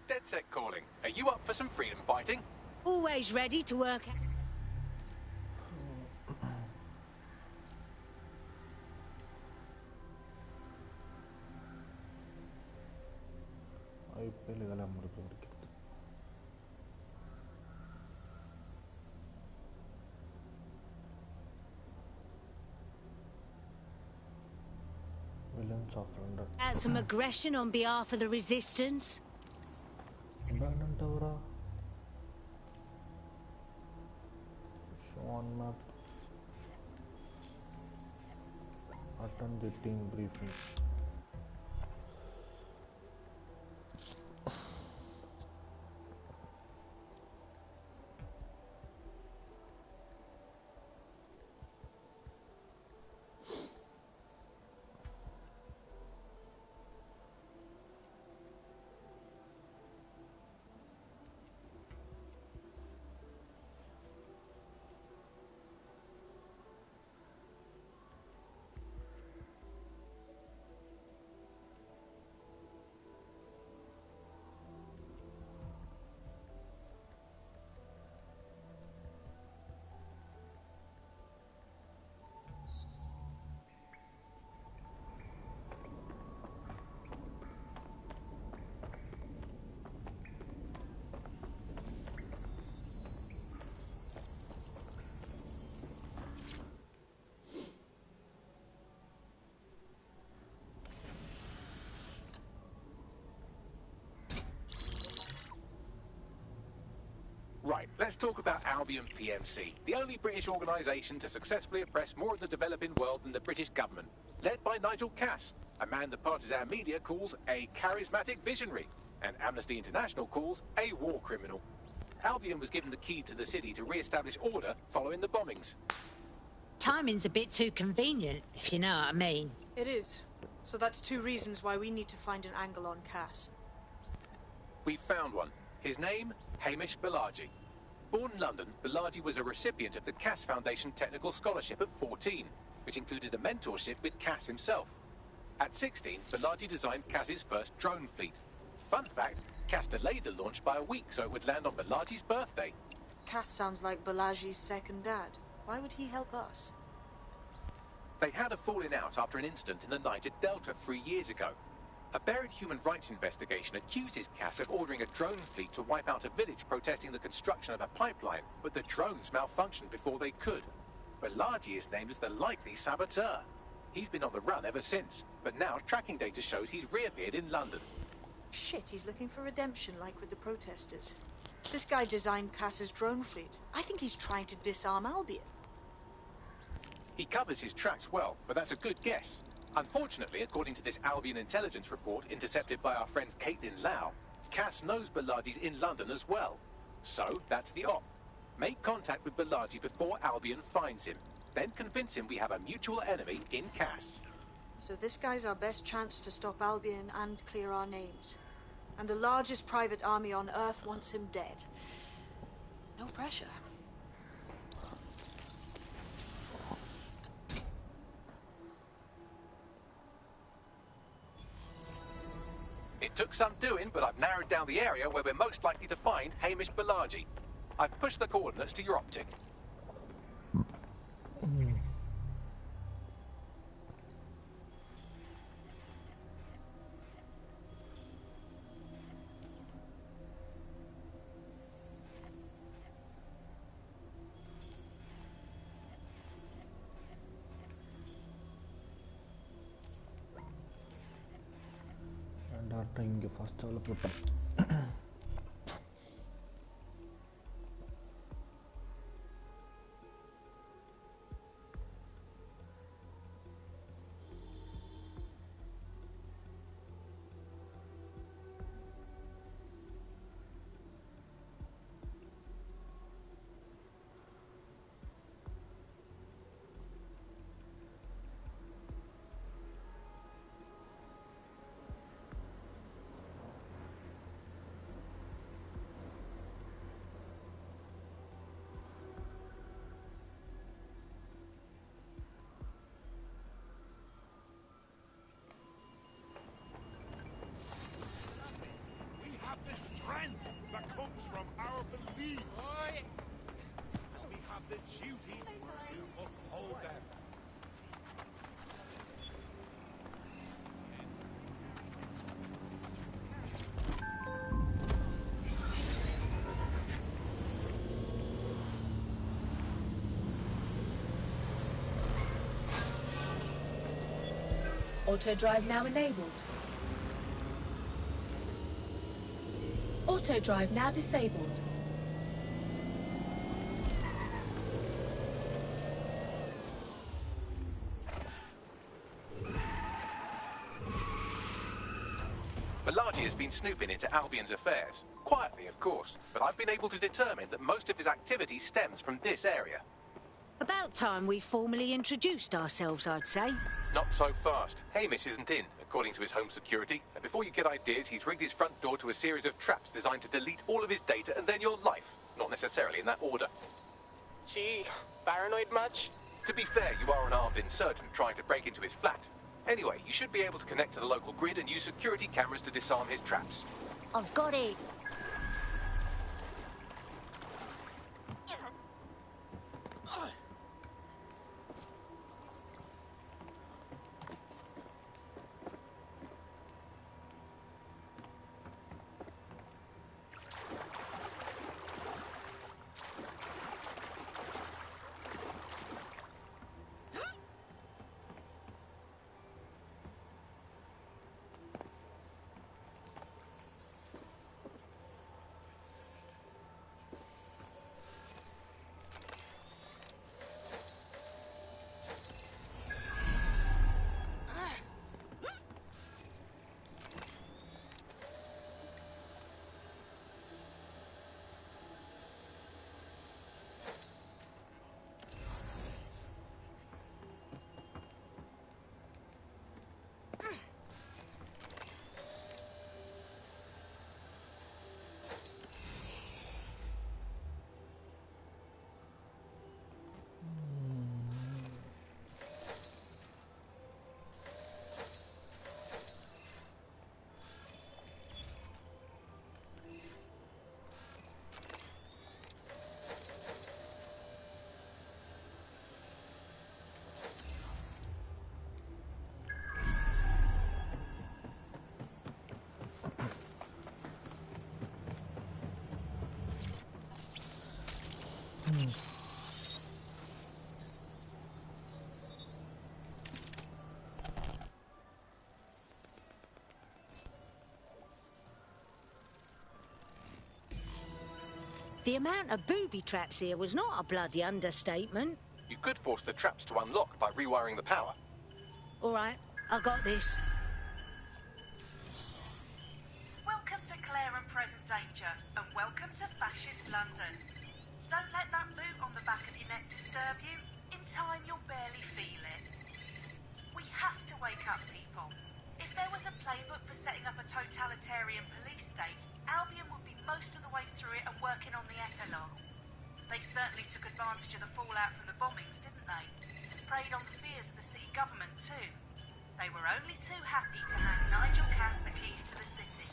Dead set calling. Are you up for some freedom fighting? Always ready to work. IPL முடிக்கிறது villains of London. At some aggression on behalf of the resistance. Banantavara. Show on map. Attend the team briefing. Right, let's talk about Albion PMC, the only British organisation to successfully oppress more of the developing world than the British government. Led by Nigel Cass, a man the partisan media calls a charismatic visionary, and Amnesty International calls a war criminal. Albion was given the key to the city to re-establish order following the bombings. Timing's a bit too convenient, if you know what I mean. It is. So that's two reasons why we need to find an angle on Cass. We've found one. His name, Hamish Balaji. Born in London, Balaji was a recipient of the Cass Foundation Technical Scholarship at 14, which included a mentorship with Cass himself. At 16, Balaji designed Cass's first drone fleet. Fun fact, Cass delayed the launch by a week so it would land on Balaji's birthday. Cass sounds like Balaji's second dad. Why would he help us? They had a falling out after an incident in the Niger Delta 3 years ago. A buried human rights investigation accuses Cass of ordering a drone fleet to wipe out a village protesting the construction of a pipeline, but the drones malfunctioned before they could. Balaji is named as the likely saboteur. He's been on the run ever since, but now tracking data shows he's reappeared in London. Shit, he's looking for redemption like with the protesters. This guy designed Cass's drone fleet. I think he's trying to disarm Albion. He covers his tracks well, but that's a good guess. Unfortunately, according to this Albion intelligence report intercepted by our friend Caitlin Lau, Cass knows Balaji's in London as well. So, that's the op. Make contact with Balaji before Albion finds him. Then convince him we have a mutual enemy in Cass. So this guy's our best chance to stop Albion and clear our names. And the largest private army on Earth wants him dead. No pressure. It took some doing, but I've narrowed down the area where we're most likely to find Hamish Balaji. I've pushed the coordinates to your optic. கரெக்டாக இங்கே first ஆள் போட்டேன். Auto drive now enabled. Auto drive now disabled. Malaji has been snooping into Albion's affairs. Quietly, of course, but I've been able to determine that most of his activity stems from this area. About time we formally introduced ourselves, I'd say. Not so fast. Hamish isn't in, according to his home security. And before you get ideas, he's rigged his front door to a series of traps designed to delete all of his data and then your life. Not necessarily in that order. Gee, paranoid much? To be fair, you are an armed insurgent trying to break into his flat. Anyway, you should be able to connect to the local grid and use security cameras to disarm his traps. I've got it. The amount of booby traps here was not a bloody understatement. You could force the traps to unlock by rewiring the power. All right, I got this. Welcome to Clare and Present Danger, and welcome to Fascist London. Don't let that boot on the back of your neck disturb you. In time, you'll barely feel it. We have to wake up, people. If there was a playbook for setting up a totalitarian police state, Albion would be most of the way through it and working on the epilogue. They certainly took advantage of the fallout from the bombings, didn't they? Preyed on the fears of the city government, too. They were only too happy to hand Nigel Cass the keys to the city.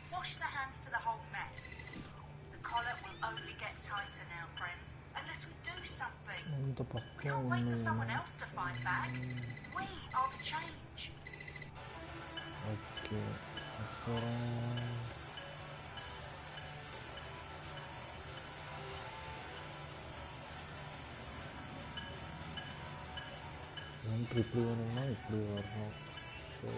Wash their hands to the whole mess. The collar will only get tighter now, friends, unless we do something. We can't wait for someone else to fight back. We are the change. Okay. இப்படி வரணும்னா இப்படி வரணும். So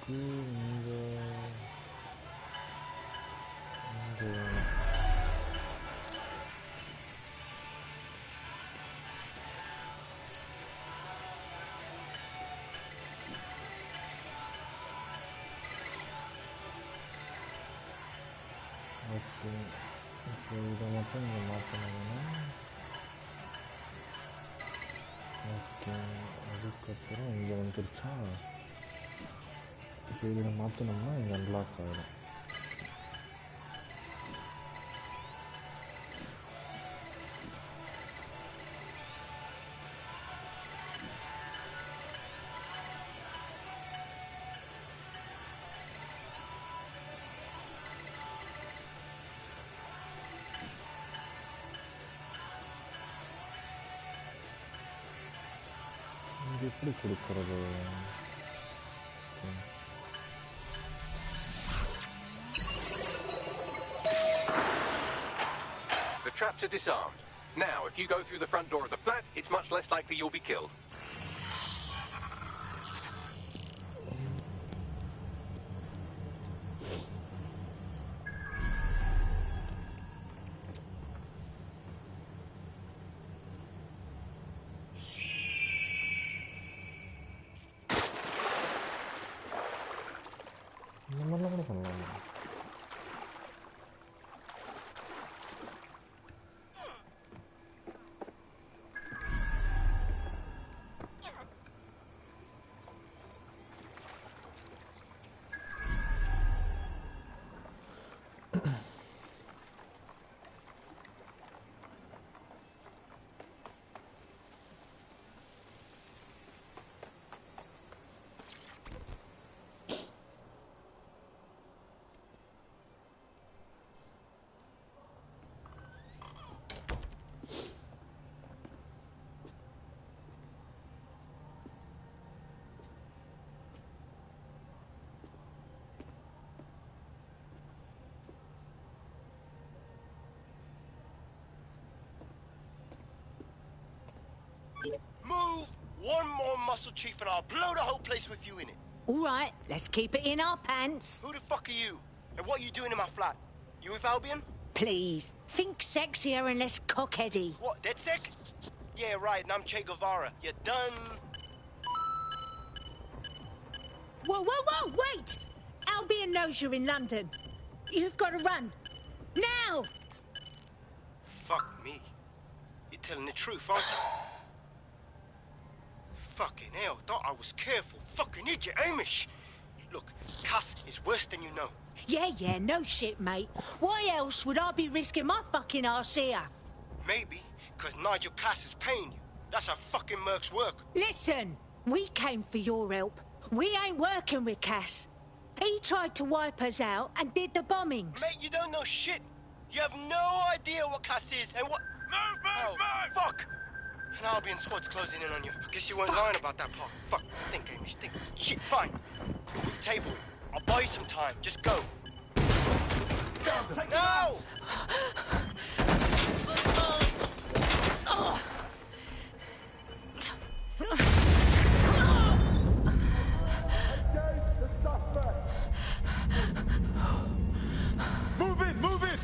okay இப்போ இதை மட்டும் இங்கே மாற்றணும்னா okay அதுக்கப்புறம் இங்கே வந்துருச்சா இப்போ இதில் மாற்றினோம்னா இங்கே அன்லாக் ஆகிடும் எப்படி கொடுக்கறது The traps are disarmed. Now, if you go through the front door of the flat, it's much less likely you'll be killed. இந்த மாதிரிலாம் கூட பண்ணலாமா Move one more muscle, Chief, and I'll blow the whole place with you in it. All right, let's keep it in our pants. Who the fuck are you? And what are you doing in my flat? You with Albion? Please, think sexier and less cockheady. What, dead sick? Yeah, right, and I'm Che Guevara. You done? Whoa, whoa, whoa, wait! Albion knows you're in London. You've got to run. Now! Fuck me. You're telling the truth, aren't you? Fucking hell, thought I was careful. Fucking idiot, Amish. Look, Cass is worse than you know. Yeah, no shit, mate. Why else would I be risking my fucking arse here? Maybe, because Nigel Cass is paying you. That's how fucking mercs work. Listen, we came for your help. We ain't working with Cass. He tried to wipe us out and did the bombings. Mate, you don't know shit. You have no idea what Cass is and what... Move! Fuck! An Albion squad's closing in on you. I guess you weren't lying about that part. Fuck. Think, Amish, think. Shit, fine. We'll table it. I'll buy you some time. Just go. No! Move in! Move in!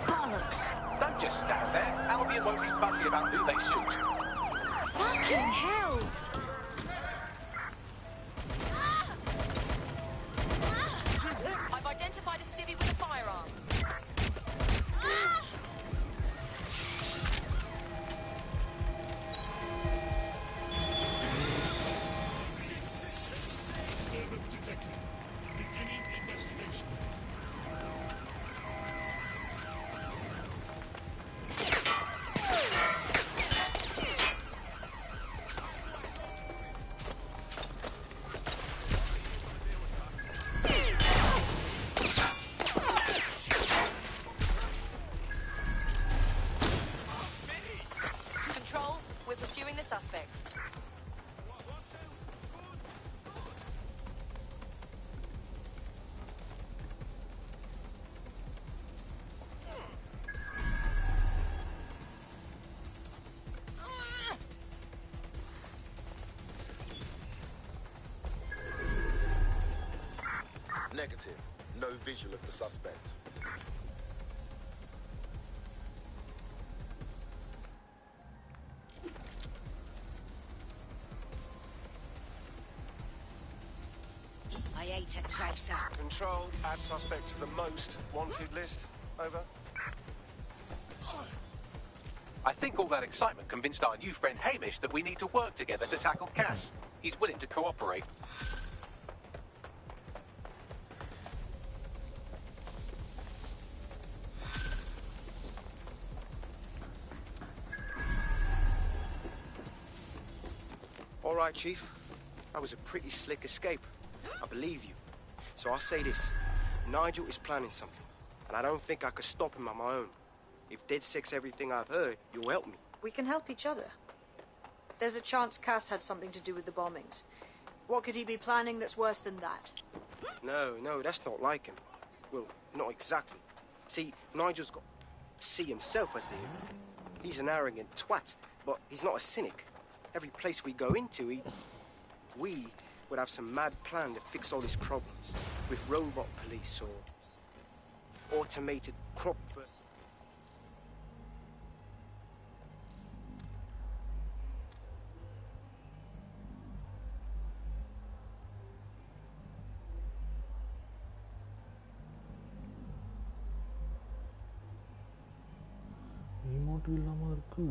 Bollocks! Don't just stand there. Albion won't be fussy about who they shoot. Fucking hell! I've identified a civvy with a firearm. Negative. No visual of the suspect. I hate a chaser. Control, add suspect to the most wanted list. Over. I think all that excitement convinced our new friend Hamish that we need to work together to tackle Cass. He's willing to cooperate. All right, Chief. That was a pretty slick escape. I believe you. So I'll say this. Nigel is planning something, and I don't think I could stop him on my own. If DICSORD's everything I've heard, you'll help me. We can help each other. There's a chance Cass had something to do with the bombings. What could he be planning that's worse than that? No, that's not like him. Well, not exactly. See, Nigel's got to see himself as the hero. He's an arrogant twat, but he's not a cynic. Every place we go into, we would have some mad plan to fix all his problems. With robot police or automated crop... Emote இல்லாம இருக்கு.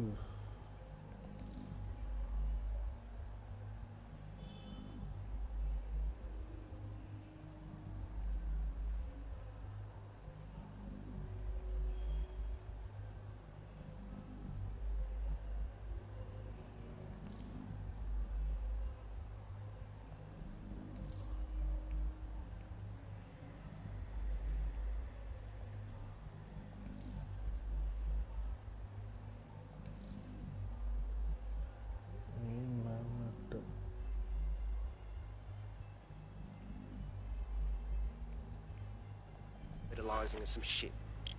And some shit.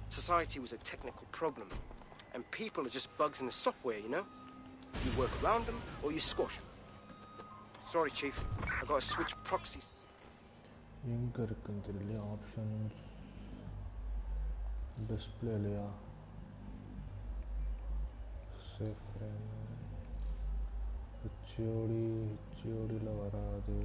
Society was a technical problem, and people are just bugs in the software, you know? You work around them, or you squash them. Sorry, Chief. I gotta switch proxies. எங்க இருக்குன்னு தெரியல options டிஸ்ப்ளேலையா safe frame ஹெச்ஓடியில் வராது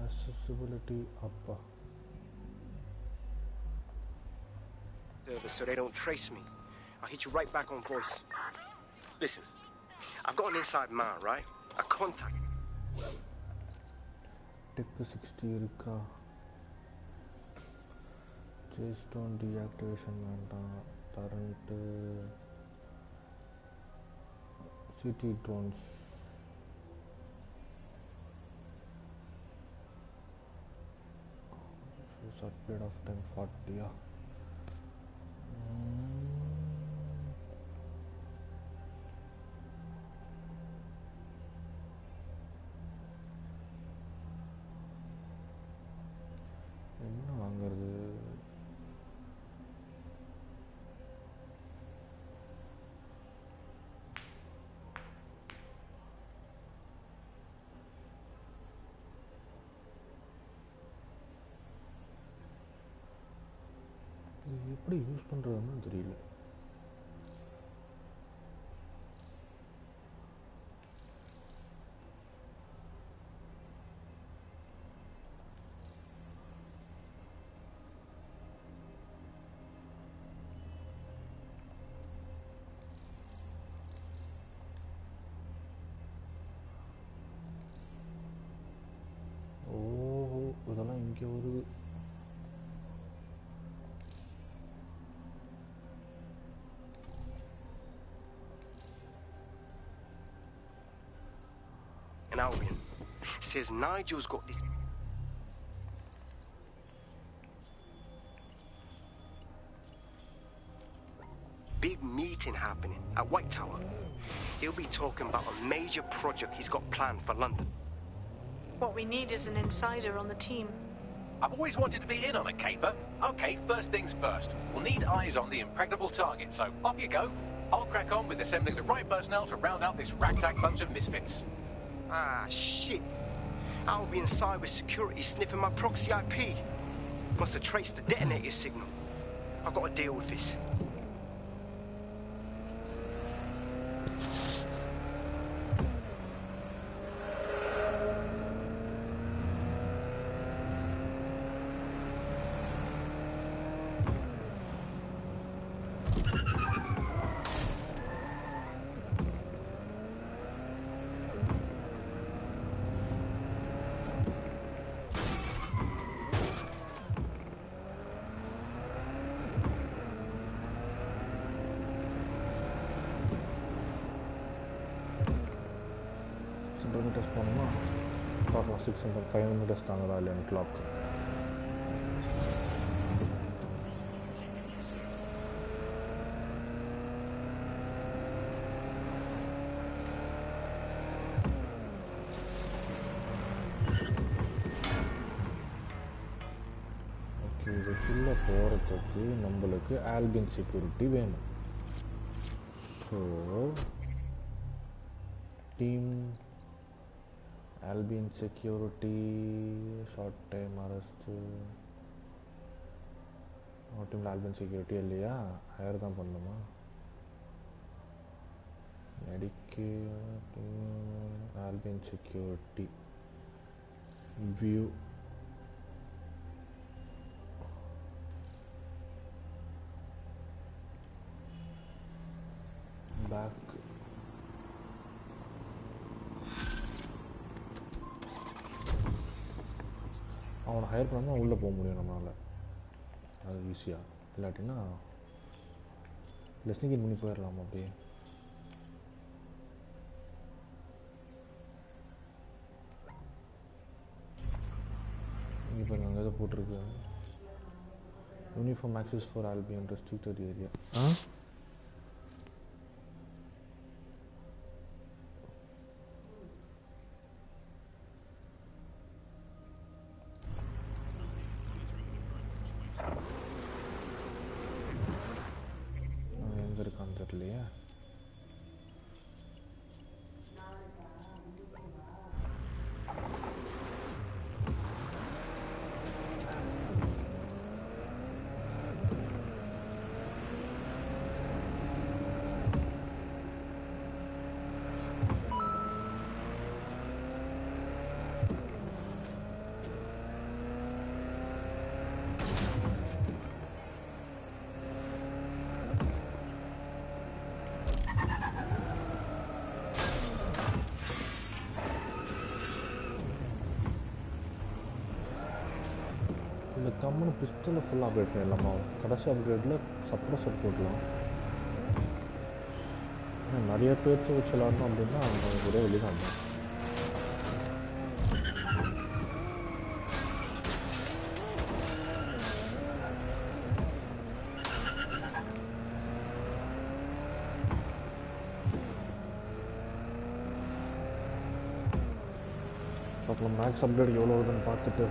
accessibility up. So they don't trace me. I'll hit you right back on voice. Listen, I've got an inside man, right? A contact. Tech 60 இருக்கா JOYSTONE deactivation வேண்டாம் current city drones short period of time 40 yeah. என்ன வாங்குறது இது எப்படி use பண்றதுன்னு தெரியல இதெல்லாம் இங்கே வருது And Albion says Nigel's got this. big meeting happening at White Tower. He'll be talking about a major project he's got planned for London. What we need is an insider on the team. I've always wanted to be in on a caper. Okay, first things first. We'll need eyes on the impregnable target, so off you go. I'll crack on with assembling the right personnel to round out this ragtag bunch of misfits. Ah, shit. I'll be inside with security sniffing my proxy IP. Must have traced the detonator signal. I've got to deal with this. meters போனோமா டோட்டலாக 500 meters தாங்கதா இல்லைன்னு clock. Okay, இதுக்குள்ளே போகிறதுக்கு நம்மளுக்கு Albin security வேணும். So team Albion security, short time arrest. Our team Albion security இல்லையா, higher தான் பண்ணணுமா? Medicare, Albion security, view. Back. அவனை ஹையர் பண்ணால் உள்ளே போக முடியும் நம்மளால், அது ஈஸியாக. இல்லாட்டின்னா லெஸ்னிங் பண்ணி போயிடலாம் அப்படியே. இப்போ நாங்கள் எதை போட்டிருக்கு, uniform access for Albion restricted area. தெரியலையா? கம்முன்னு பிஸ்டலில் ஃபுல்லாக அப்கிரேட் பண்ணிடலாமா? கடைசி அப்கிரேடில் சப்ரஸர் போடலாம். நிறைய பேர்த்து வச்சு விளாடணும் அப்படின்னா அந்த ஒரே வழி தான். அப்புறம் மேக்ஸ் அப்கிரேட் எவ்வளோ வருதுன்னு பார்த்துட்டு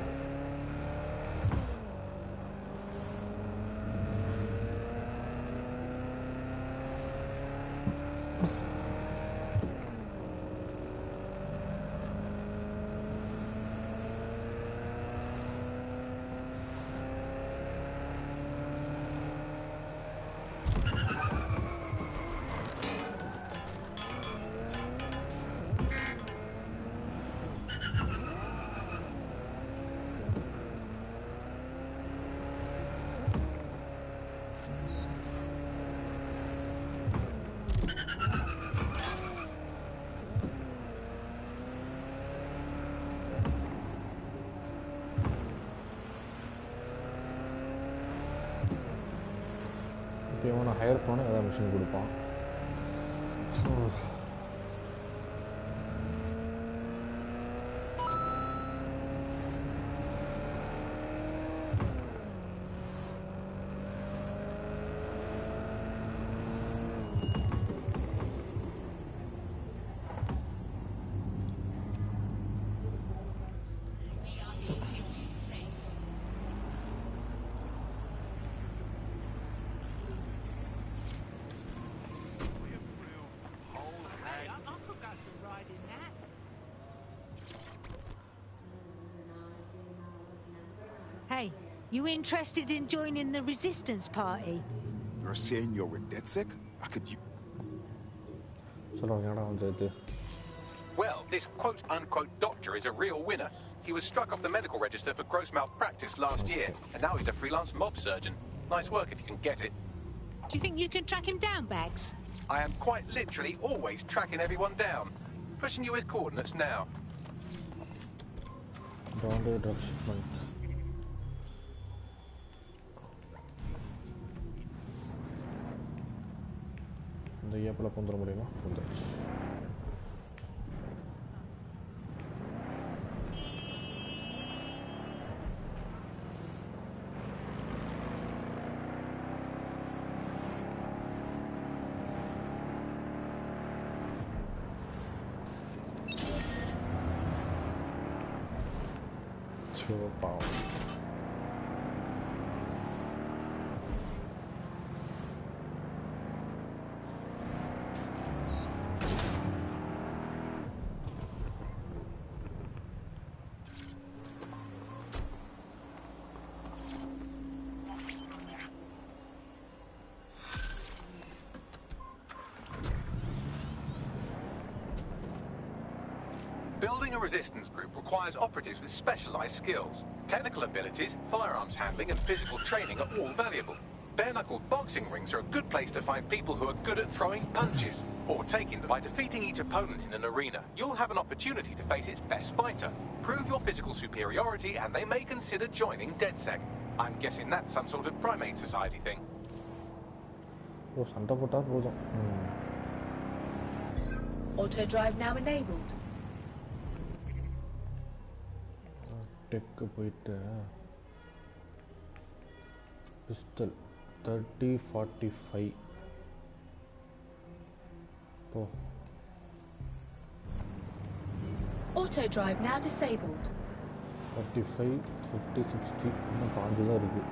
இவனை ஹையர் பண்ணால் ஏதாவது மிஷின் கொடுப்பான். You interested in joining the resistance party? You're saying you're with DICSORD? I could you. Well, this quote-unquote doctor is a real winner. He was struck off the medical register for gross malpractice last year, and now he's a freelance mob surgeon. Nice work if you can get it. Do you think you can track him down, Bags? I am quite literally always tracking everyone down. Pushing you his coordinates now. Grounded drug shipment. இந்த ஏப்பில் கொண்டுட முடியுமா? வந்துடுச்சு. Power. Building a resistance group requires operatives with specialized skills. Technical abilities, firearms handling, and physical training are all valuable. Bare-knuckle boxing rings are a good place to find people who are good at throwing punches, or taking them. By defeating each opponent in an arena, you'll have an opportunity to face its best fighter. Prove your physical superiority, and they may consider joining DedSec. I'm guessing that's some sort of primate society thing. Oh, Santa Pota goes on. Auto drive now enabled. Take போயிட்டு pistol 3045 போ. Auto drive now disabled. 45 50 60 இன்னும் 5 தான் இருக்கு.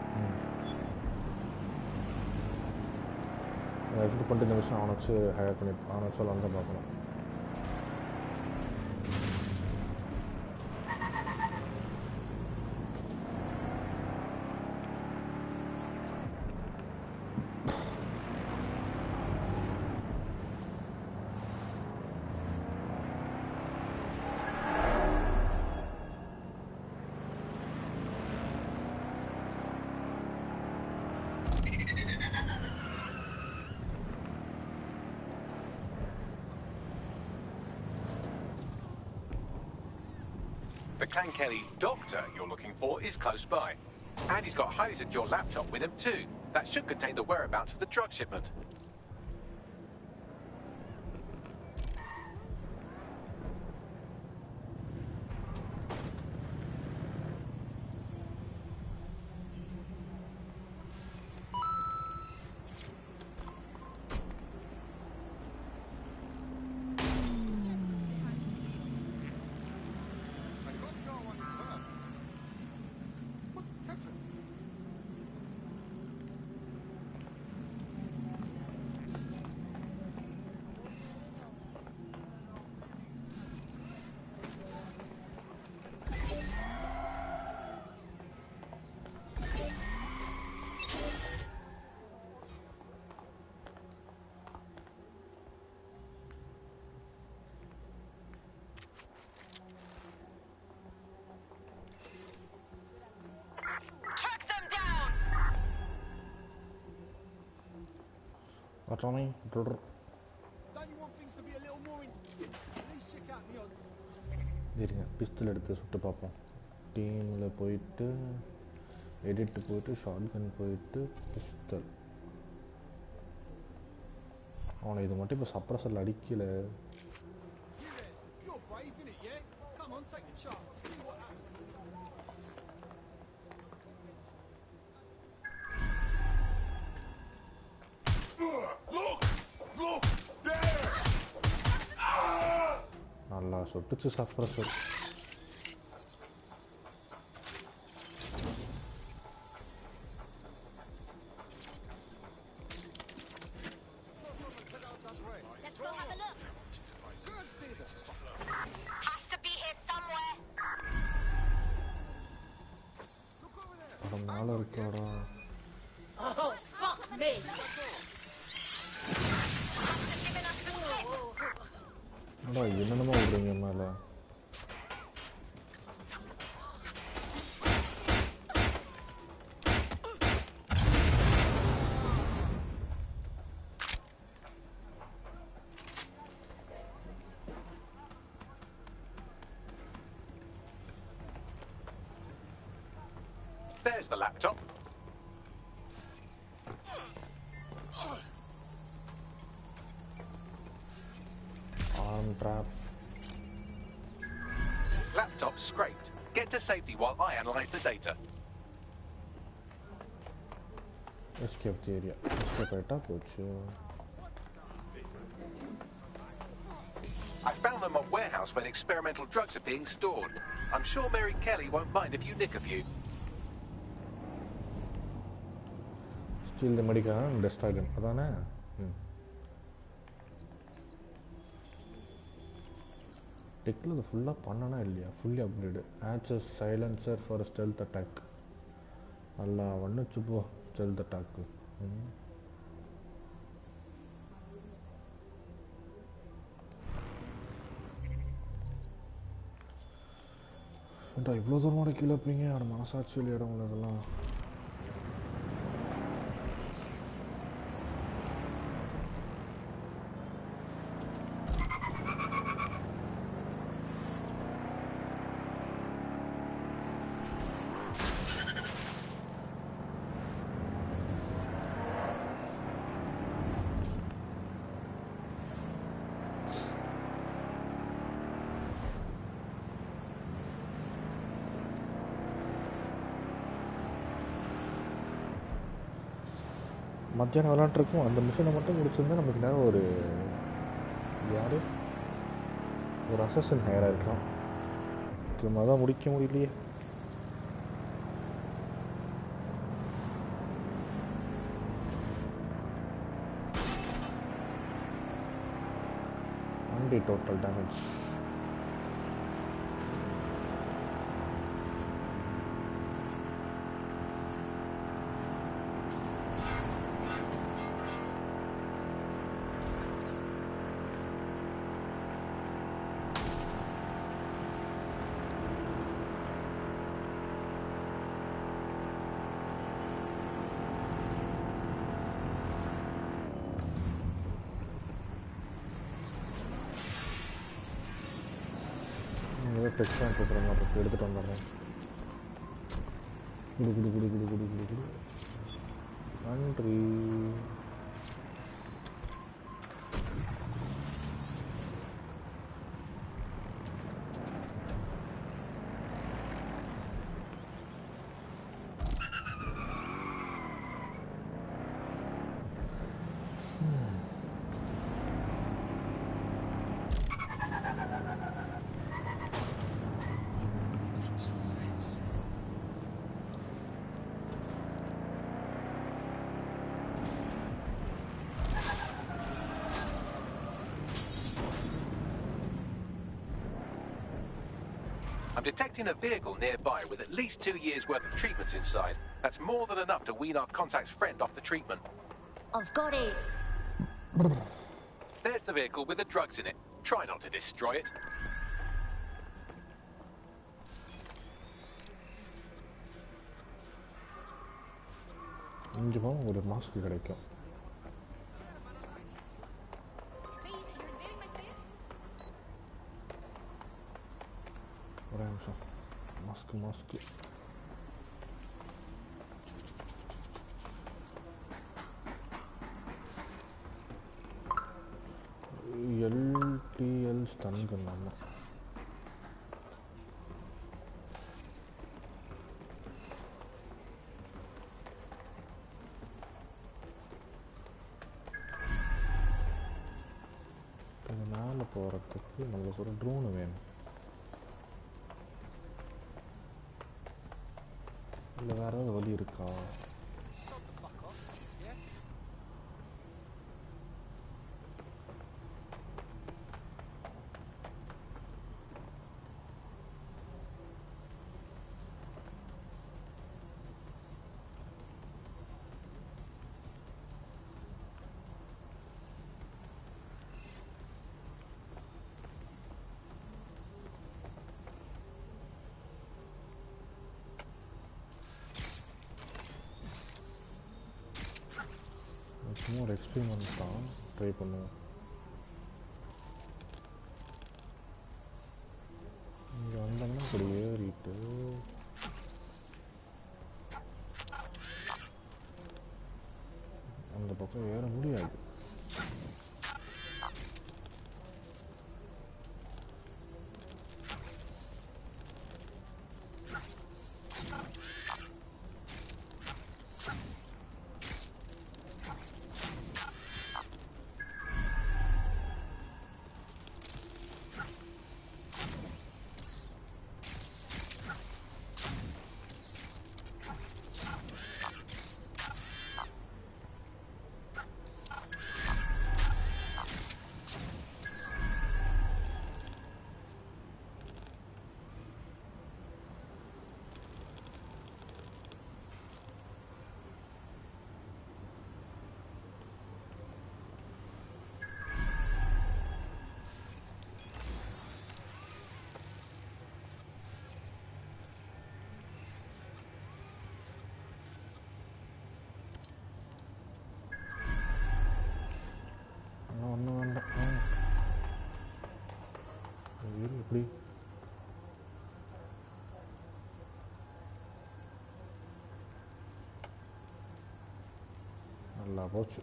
எடுத்து பண்ணிட்டு இந்த விஷயம் அவனை வச்சு ஹையர் பண்ணி அவனை வச்சு வந்து பார்க்கணும். The Clan Kelly doctor you're looking for is close by. And he's got a highly secure laptop with him too. That should contain the whereabouts of the drug shipment. Tommy, Don't you want things to be a little more at least check out the odds. இருங்க pistol எடுத்து சுட்டு பார்ப்போம். டீமில் போயிட்டு edit போயிட்டு shotgun போயிட்டு pistol. அவனை இது மட்டும் இப்போ சப்ரஸரில் அடிக்கலை. You're brave, innit, yeah? Come on, take a chance. See what happens. நல்லா சுட்டுச்சு சப்ரஸர். அதனால இருக்காடா. Oh, fuck me! அடா என்னென்னமோ விடுறீங்க மேலே. There's the laptop. Arm trap. Laptop scraped. Get to safety while I analyze the data. Escape the area. Escape ஆயிட்டா போச்சு. I found them a warehouse where experimental drugs are being stored. I'm sure Mary Kelly won't mind if you nick a few. Steal the medical and destroy them. அதானே? டெக்கில் அது ஃபுல்லாக பண்ணனா இல்லையா? Fully upgrade. ஆச்சஸ் silencer for stealth attack. நல்லா வந்துச்சு போ stealth attack. ஏன்டா இவ்வளோ தூரமாக கீழே வைப்பீங்க? அவட மனசாட்சி வெளி இடம் இதெல்லாம். மத்தியானம் விளாண்டுருக்கோம். அந்த மிஷினை மட்டும் முடிச்சிருந்தா நமக்கு நேரம் ஒரு யார் ஒரு அசஸன் ஹையராக இருக்கலாம். திரும்ப தான் முடிக்க முடியலையே. only total damage. டெக்ஸ்ட் தான் கொடுக்குற மாதிரி இருக்குது. எடுத்துகிட்டு வந்துடுறேன். குடு குடு குடு குடு குடு குடு குடு. நன்றி. I'm detecting a vehicle nearby with at least 2 years' worth of treatments inside. That's more than enough to wean our contact's friend off the treatment. I've got it. There's the vehicle with the drugs in it. Try not to destroy it. இங்கே போக ஒரு mask கிடைக்கும். ஒரே நிமிஷம். Mask LTL stun பண்ணாம மேலே போகிறதுக்கு நம்மளுக்கு ஒரு ட்ரோனு வேணும். இல்லை வேற ஏதாவது வழி இருக்கா? சும்மா ஒரு எக்ஸ்பெரிமெண்ட் தான், ட்ரை பண்ணுவோம். இங்கே வந்தோம்னா இப்படி ஏறிட்டு அந்த பக்கம் ஏற முடியாது. ஒன்றும் வேண்டாம். எப்படி நல்லா போச்சு.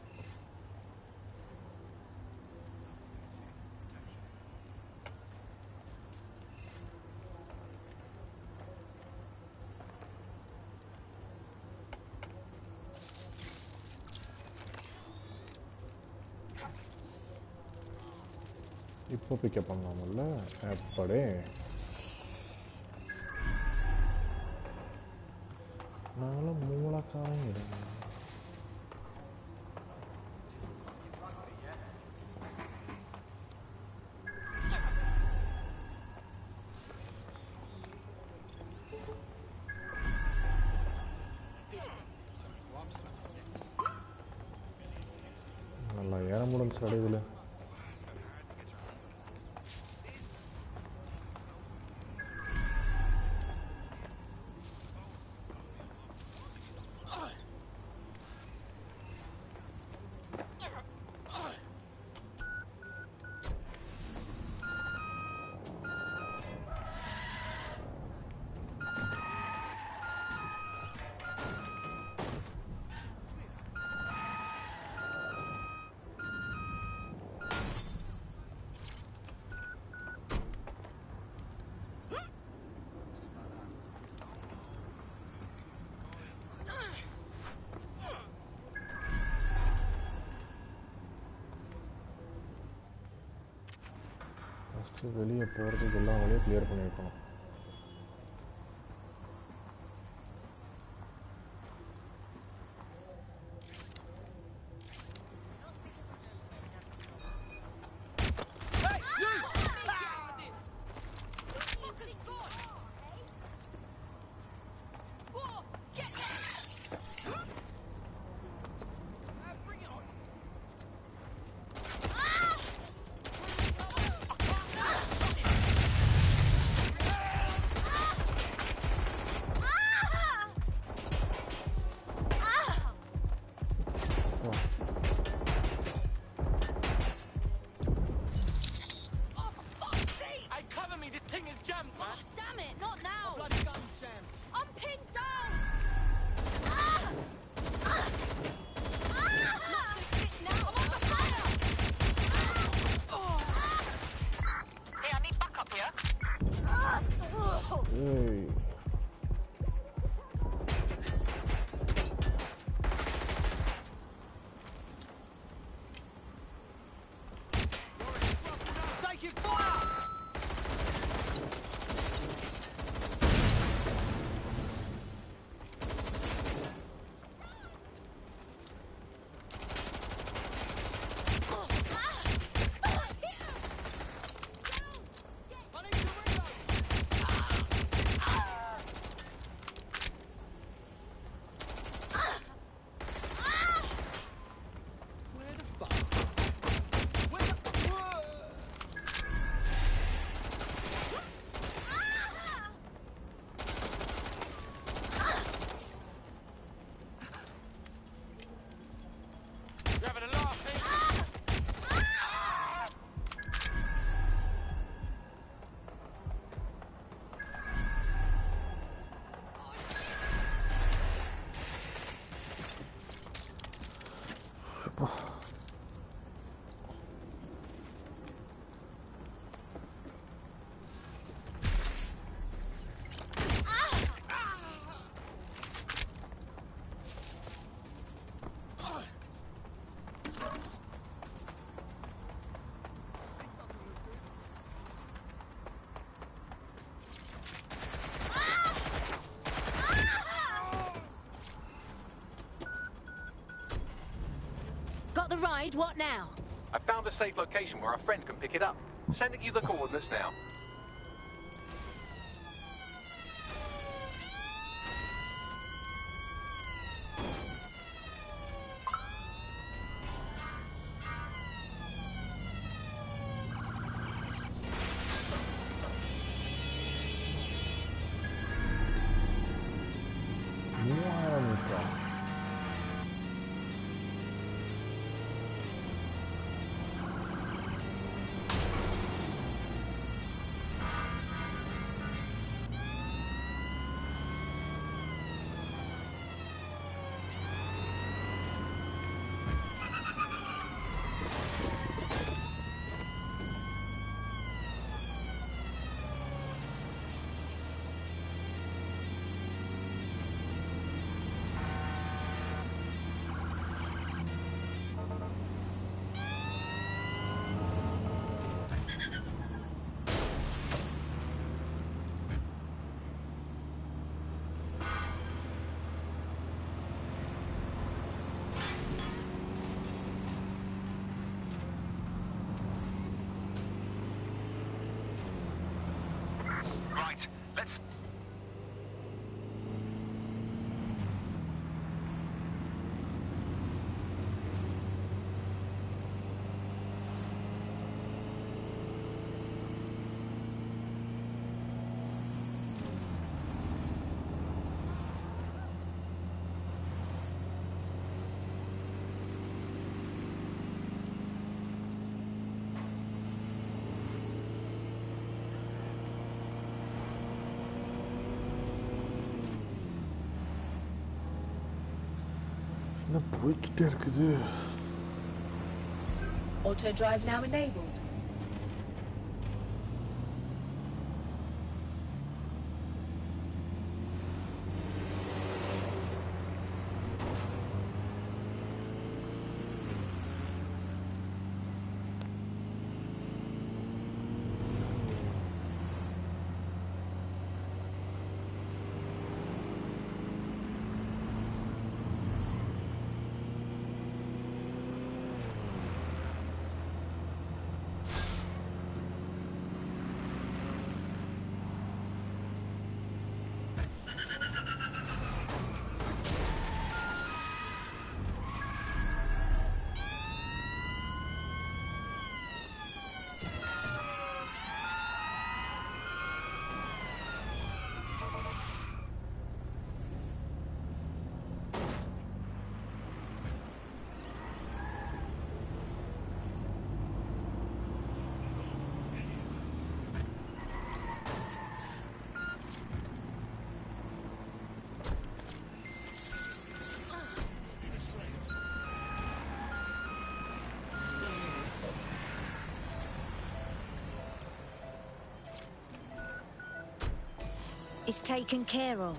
இப்போ பிக்கப் பண்ணலாமல்ல அப்படியே. நாங்களும் மூலக்காரங்க இருங்க. நல்லா ஏற முடிஞ்சு அடைவில். வெளியே போகிறதுக்கு எல்லா வழியும் கிளியர் பண்ணியிருக்கணும். got the ride, what now? I found a safe location where our friend can pick it up. Sending you the coordinates now. Right, let's... போய்கிட்டே இருக்குது. Auto drive now enabled. It's taken care of.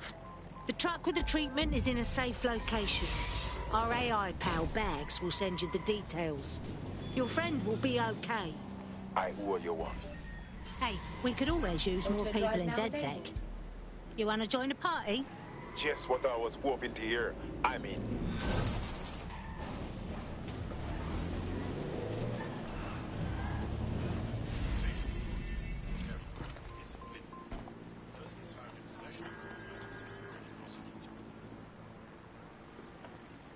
The truck with the treatment is in a safe location. Our AI pal Bags will send you the details. Your friend will be okay. I owe you one. Hey, we could always use more people in DedSec. You want to join a party? Just what I was hoping to hear. I mean...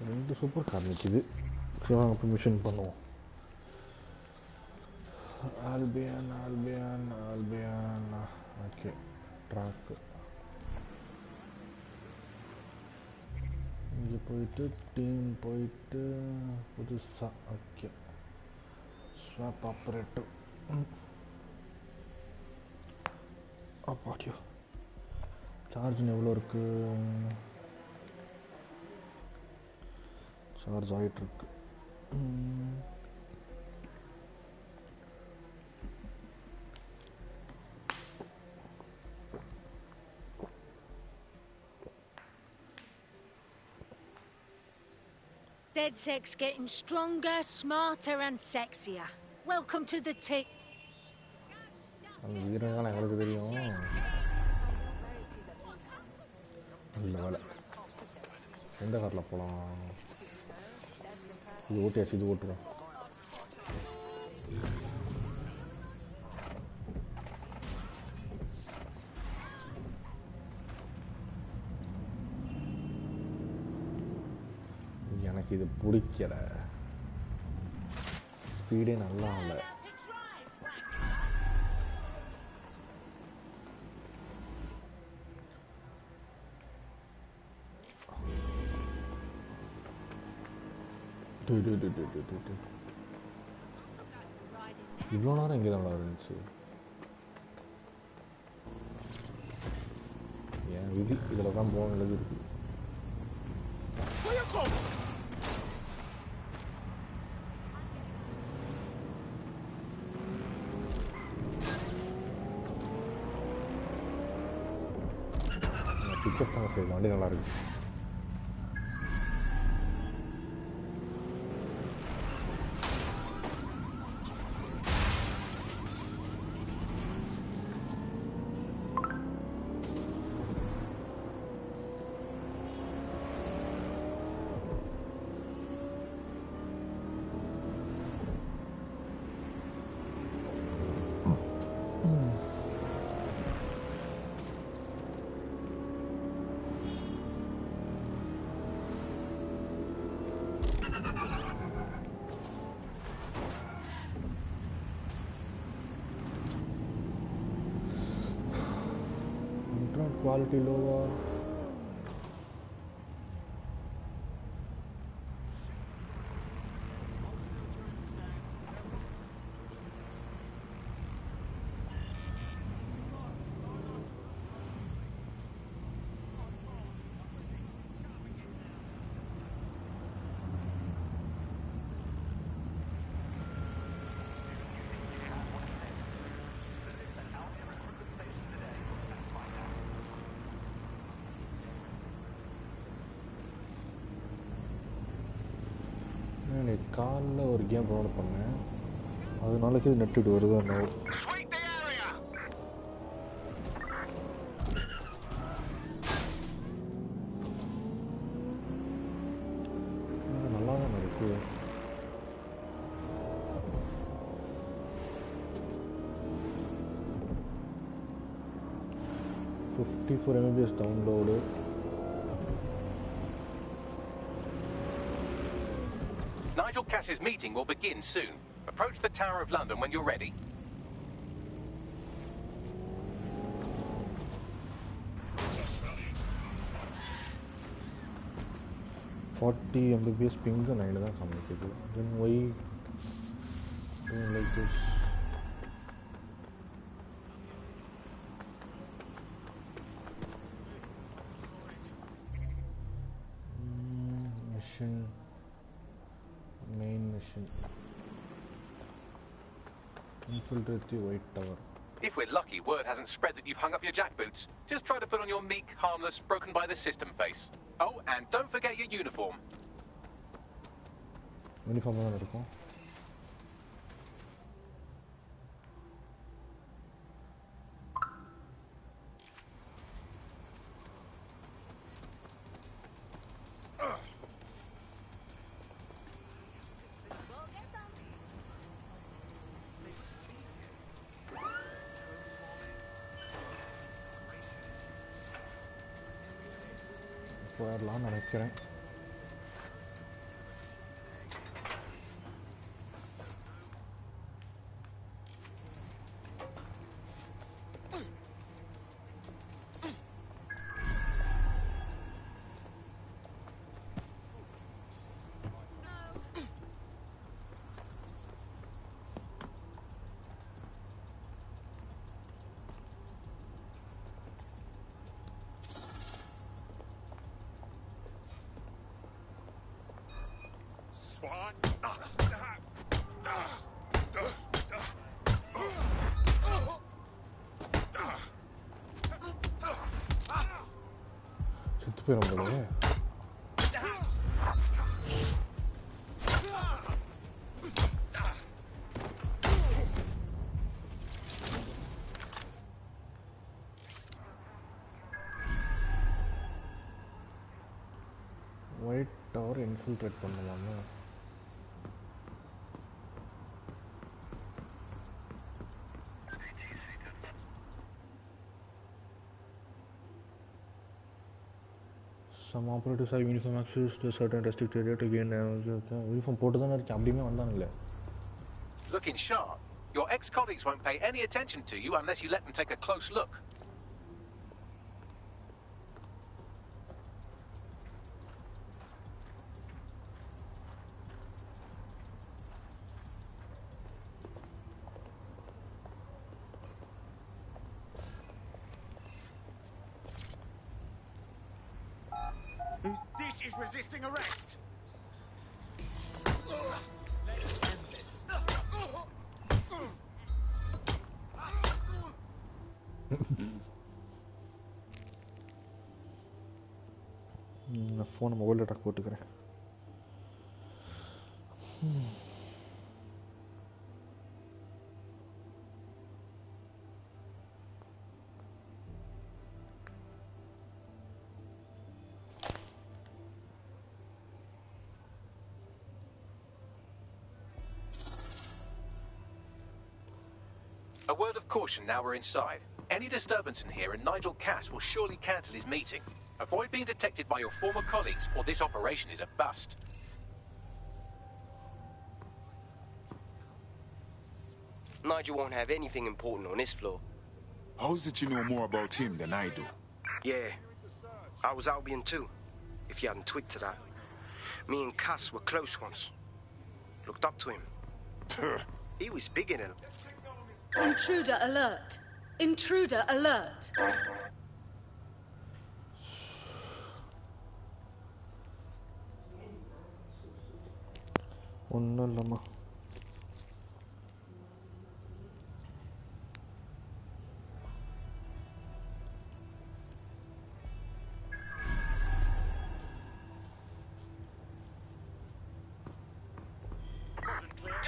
ரெண்டு super car நிற்கிது. சரி வாங்க போய் mission பண்ணுவோம். ஆல்பியான் ஆல்பியான் ஆல்பியான் okay track இங்கே போயிட்டு team போயிட்டு புதுசாக ஓகே ஸ்வாப் ஆப்ரேட்டர் அப்பாடியோ சார்ஜ் எவ்வளோ இருக்குது? சார்ஜ் ஆகிட்டுருக்கு. DedSec's getting stronger, smarter and sexier. Welcome to the tick. அந்த வீரர்கள் எங்களுக்கு தெரியும். இல்லை வேலை எந்த காரில் போகலாம்? இது ஓட்டியாச்சு, இது ஓட்டுவோம். எனக்கு இது பிடிக்கல, ஸ்பீடே நல்லா இல்லை. இவ்வளோ நேரம் இங்கே தான் இருந்துச்சு. ஏன் விதி இதில் தான் போக நல்லது இருக்கு. பிக்கப் தான் சரி, வண்டி நல்லா இருக்கு. Quality lower. காலைல ஒரு கேம் டவுன்லோட் பண்ணேன், அதனால இது நெட் விட்டு வருதா என்ன? நல்லா தான் இருக்கு. $54 MB download. Nigel Cass's meeting will begin soon. Approach the Tower of London when you're ready. $40 MB ping and 9 தான் காமிக்குது. Then why doing like this? Mission. Main mission. Infiltrate the White Tower. If we're lucky, word hasn't spread that you've hung up your jackboots. Just try to put on your meek, harmless, broken by the system face. Oh, and don't forget your uniform. Uniform தான் இருக்கும். போயிடலாம்னு நினைக்கிறேன். செத்து போயிடும் போலயே. White tower infiltrate பண்ணலாமா? Some operators have uniform access to certain restricted area to gain uniform போட்டு தான இருக்கு அப்படியே வந்தானுங்களே. Looking sharp. Your ex-colleagues won't pay any attention to you unless you let them take a close look. This is resisting arrest. Let's end this. நான் ஃபோனை mobile data போட்டுக்கிறேன். A word of caution now we're inside. Any disturbance in here and Nigel Cass will surely cancel his meeting. Avoid being detected by your former colleagues or this operation is a bust. Nigel won't have anything important on this floor. How is it you know more about him than I do? Yeah, I was Albion too, if you hadn't twigged to that. Me and Cass were close once. Looked up to him. He was bigger than him. Intruder alert! Intruder alert! ஒன்றும் இல்லைம்மா.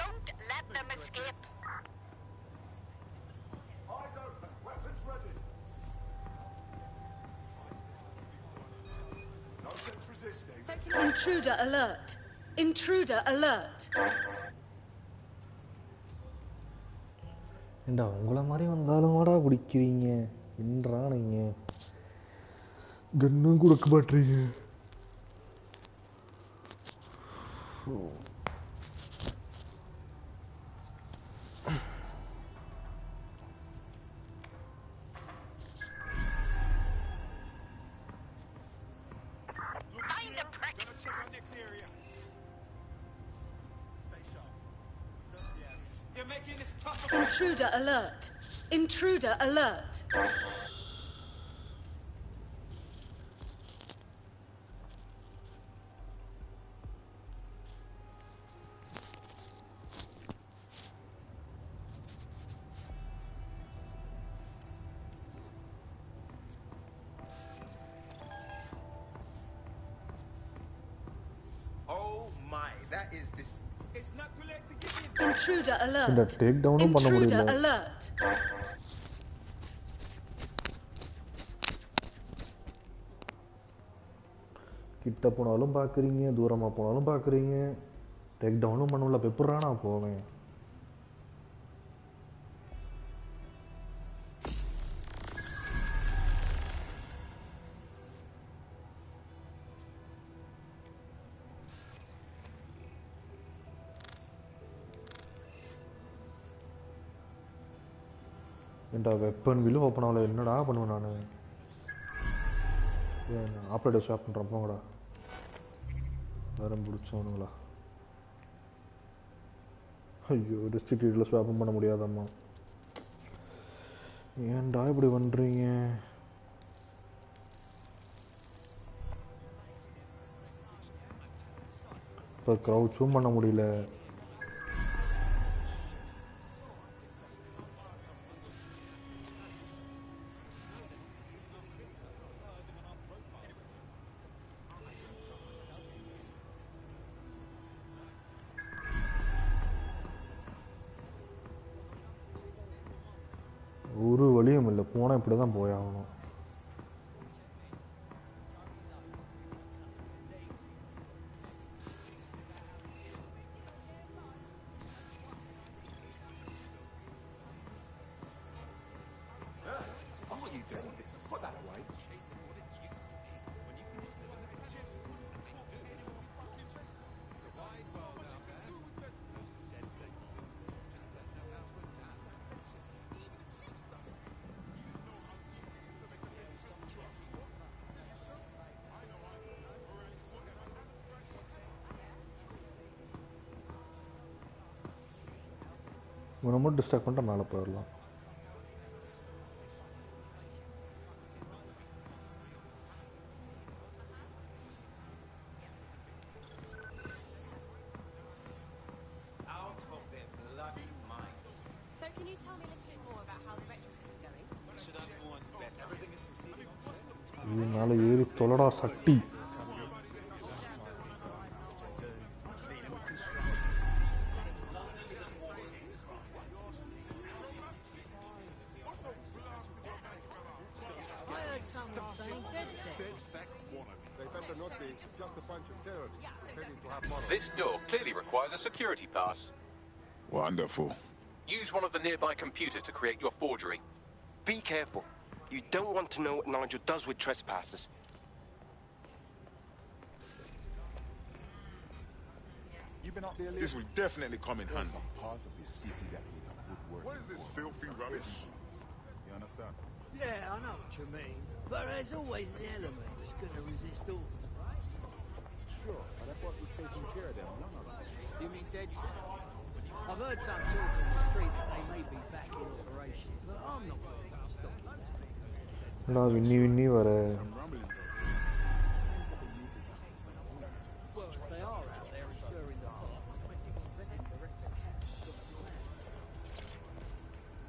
Don't let them escape. Eyes open. Weapons ready. No sense resisting. Intruder alert! Intruder alert! ஏண்டா உங்களை மாதிரி வந்தாலும் வாடா பிடிக்கிறீங்க என்றா நீங்கள் கன்னும் கொடுக்க மாட்டீங்க. Find a prick. Gonna check our next area. Stay sharp. Search the area. You're making this tough. Intruder alert! Intruder alert! Oh my, that is this. It's not too late to get in. Intruder இந்த alert! Take டவுனும் பண்ண Intruder முடியல. alert! கிட்ட போனாலும் பார்க்குறீங்க, தூரமாக போனாலும் பார்க்குறீங்க, take டவுனும் பண்ண முடியல. எப்படா நான் போவேன்? ஏன்டா வெப்பன் வில்லு ஓப்பன் ஆகல, என்னடா பண்ணுவேன் நான்? ஆப்ரேட்டர் ஸ்வாப் பண்ணுறேன் போங்கடா. வேறு பிடிச்சவனுங்களா? ஐயோ, ரெஸ்ட்ரிக்டடில் ஸ்வாப்பும் பண்ண முடியாதம்மா. ஏன்டா இப்படி பண்ணுறீங்க? இப்போ க்ரௌச்சும் பண்ண முடியல. ஒரு வழியும் இல்லை, போனால் இப்படி தான் போயாகணும். இவனை மட்டும் டிஸ்ட்ராக்ட் பண்ணிட்டு மேலே போயிடலாம். மேலே ஏறி தொலைடா சட்டி. This door clearly requires a security pass. Wonderful. Use one of the nearby computers to create your forgery. Be careful. You don't want to know what Nigel does with trespassers. You been up there lately? This will definitely come in handy. Some parts of this city that need a good work. What is this filthy rubbish? You understand? Yeah, I know what you mean. But there's always an element that's going to resist all, right? Sure, but I thought we'd taken care of them long ago. You mean dead set? I've heard some talk on the street that they may be back in operation, but I'm not going to stop them. No, we were. Some rumblings of Well, if they are out there and stirring the pot,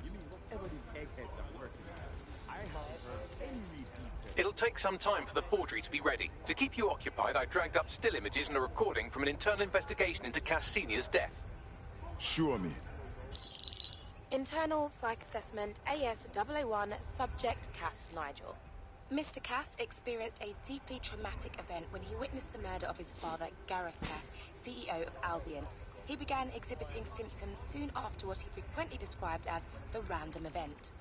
you mean whatever these eggheads are working on? I haven't heard any detail. It'll take some time for the forgery to be ready. To keep you occupied, I dragged up still images and a recording from an internal investigation into Cass Senior's death. Show me. Internal Psych Assessment AS001 Subject Cass Nigel. Mr. Cass experienced a deeply traumatic event when he witnessed the murder of his father, Gareth Cass, CEO of Albion. He began exhibiting symptoms soon after what he frequently described as the random event.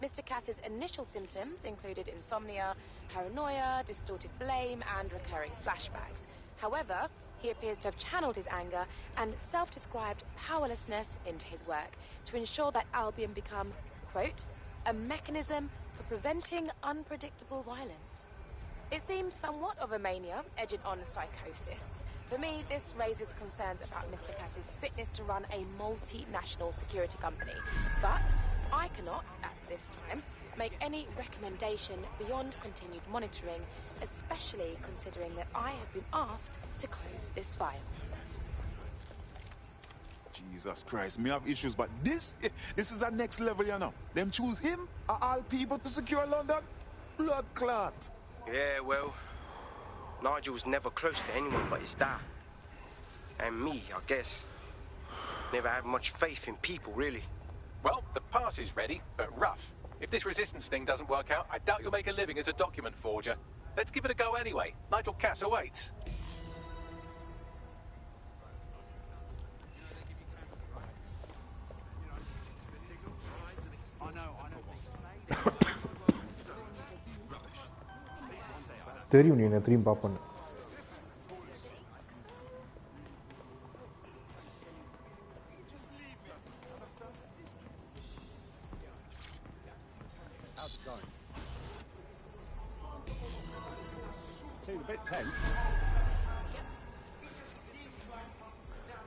Mr. Cass's initial symptoms included insomnia, paranoia, distorted blame, and recurring flashbacks. However, he appears to have channeled his anger and self-described powerlessness into his work to ensure that Albion become, quote, a mechanism for preventing unpredictable violence. It seems somewhat of a mania, edging on psychosis. For me, this raises concerns about Mr. Cass's fitness to run a multinational security company. But I cannot, at this time, make any recommendation beyond continued monitoring, especially considering that I have been asked to close this file. Jesus Christ, me have issues, but this is a next level, you know. Them choose him, of all people, to secure London? Blood clot. Yeah, well, Nigel was never close to anyone but his dad. And me, I guess. Never had much faith in people, really. Well, the pass is ready, but rough. If this resistance thing doesn't work out, I doubt you'll make a living as a document forger. Let's give it a go anyway. Nigel Cass awaits. தெரியும் நீ என்ன திரும்பி பார்ப்பேன்னு.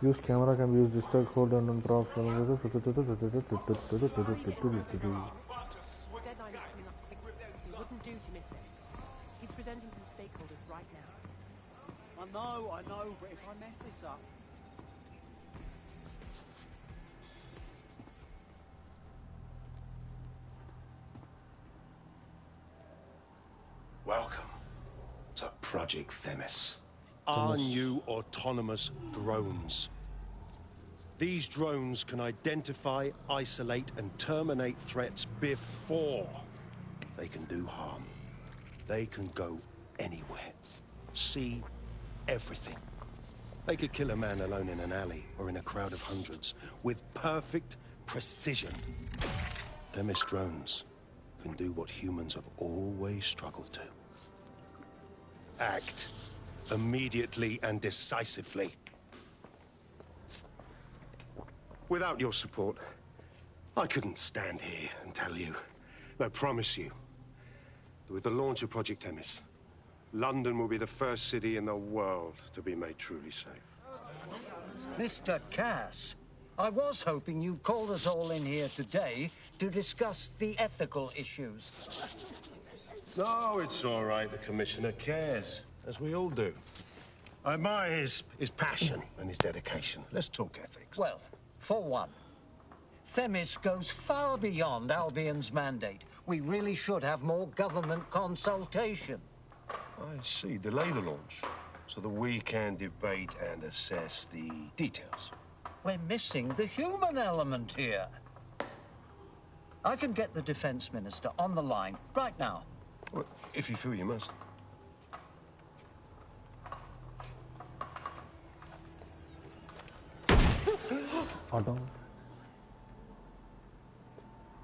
Use camera can be used to stack hold on and drop. Deadline is coming up. We wouldn't do to miss it. He's presenting to the stakeholders right now. I know, but if I mess this up... Welcome to Project Themis. Our new autonomous drones. These drones can identify, isolate, and terminate threats before they can do harm. They can go anywhere, see everything. They could kill a man alone in an alley or in a crowd of hundreds with perfect precision. Themis drones can do what humans have always struggled to. Act immediately and decisively. Without your support, I couldn't stand here and tell you, I promise you, that with the launch of Project Themis, London will be the first city in the world to be made truly safe. Mr. Cass, I was hoping you'd call us all in here today to discuss the ethical issues. No, it's all right. The Commissioner cares, as we all do. I admire his passion and his dedication. Let's talk ethics. Well, for one, Themis goes far beyond Albion's mandate. We really should have more government consultation. I see. Delay the launch so that we can debate and assess the details. We're missing the human element here. I can get the Defense Minister on the line right now. Well, if you feel you must. Pardon?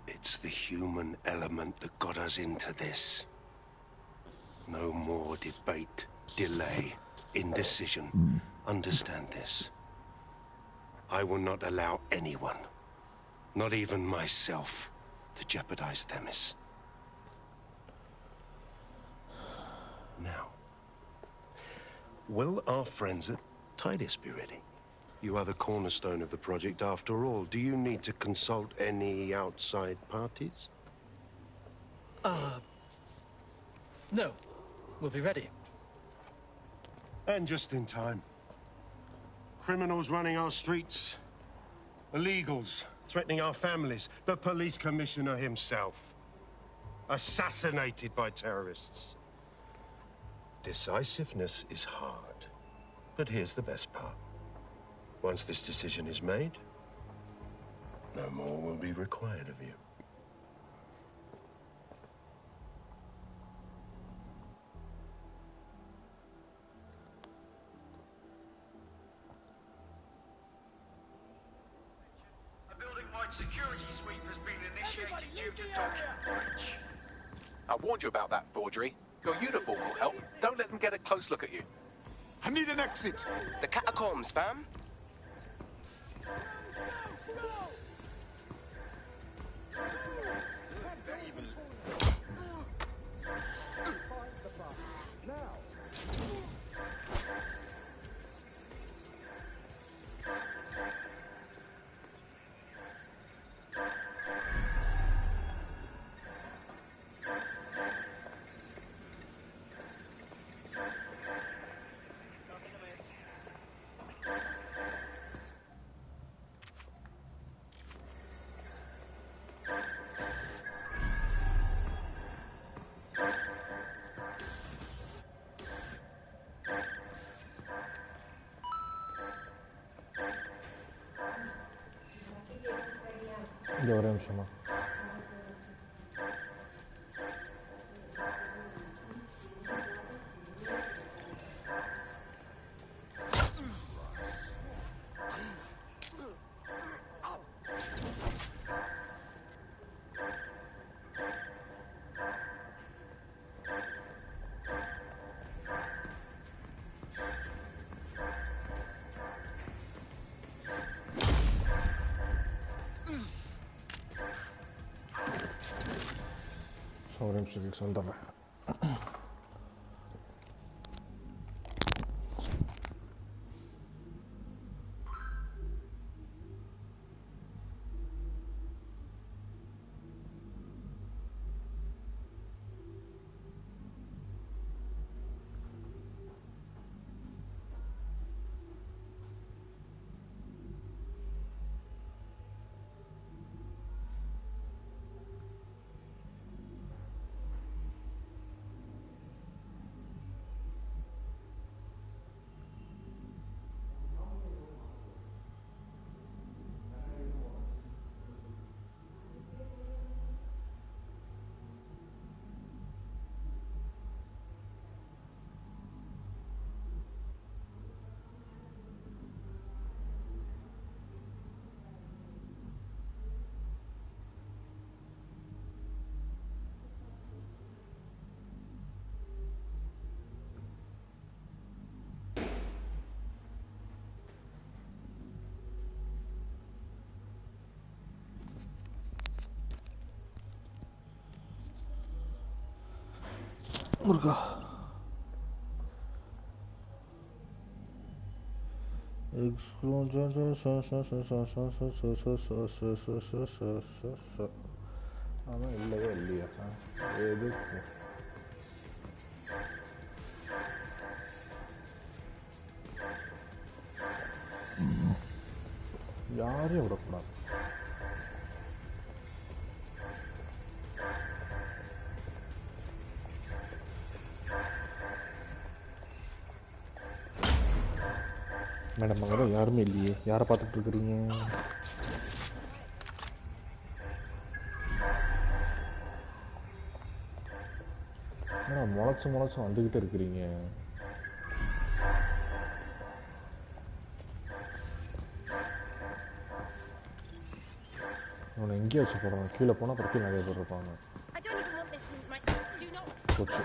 It's the human element that got us into this. No more debate, delay, indecision. Understand this. I will not allow anyone, not even myself, to jeopardize Themis. Now, will our friends at Tidus be ready? You are the cornerstone of the project after all. Do you need to consult any outside parties? No. We'll be ready. And just in time. Criminals running our streets. Illegals threatening our families. The police commissioner himself. Assassinated by terrorists. Decisiveness is hard. But here's the best part. Once this decision is made, no more will be required of you. A building-wide security sweep has been initiated due to document breach. I warned you about that forgery. Your uniform will help. Don't let them get a close look at you. I need an exit. The catacombs, fam. இங்கே ஒரே நிமிஷமா ஒரு நிமிஷத்துக்கு வந்துடுறேன் முருகா அதான் இல்லையா இல்லையா எதுக்கு யாரையும் விடக்கூடாது. மேடம் அங்கே தான் யாருமே இல்லையே. யாரை பார்த்துட்டு இருக்கிறீங்க? மேடம் முளைச்சு வந்துக்கிட்டே இருக்கிறீங்க. அவனை எங்கேயே வச்சு போடுறான். கீழே போனால் பற்றி நிறைய பேர் இருப்பாங்க. போச்சு.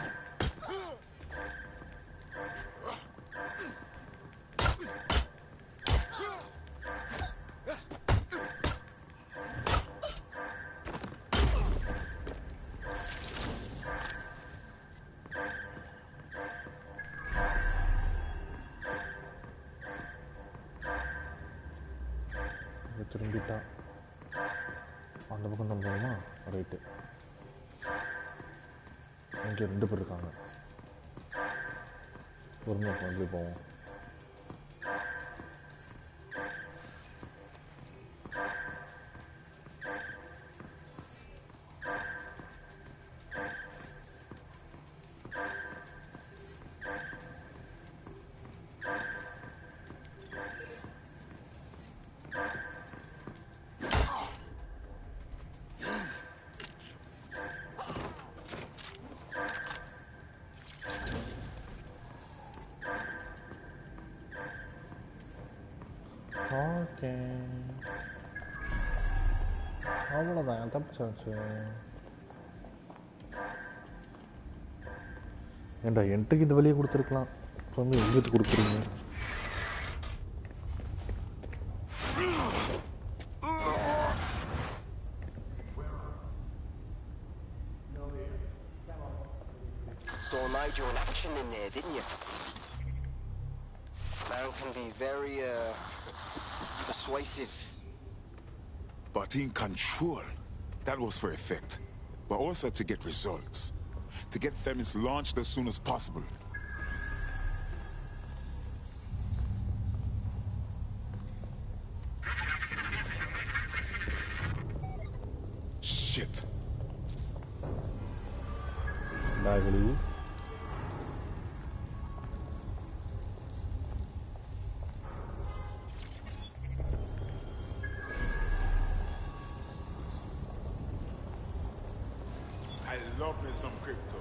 திரும்பிட்டான். அந்த பக்கம் தான் போகணுமா? ரைட்டு. இங்கே 2 பேர் இருக்காங்க. பொறுமையாக வந்து போவோம். ஓகே, அவ்வளோதான். தப்பிச்சாச்சு. ஏன்டா என்ட்ரிக்கு இந்த வழியை கொடுத்துருக்கலாம். இப்போ எங்கிட்டு கொடுக்குறீங்க? Saw Nigel in action in there, didn't you? Man can be very, persuasive. But in control, that was for effect. But also to get results. To get Themis launched as soon as possible. Shit. Lively. I love me some crypto.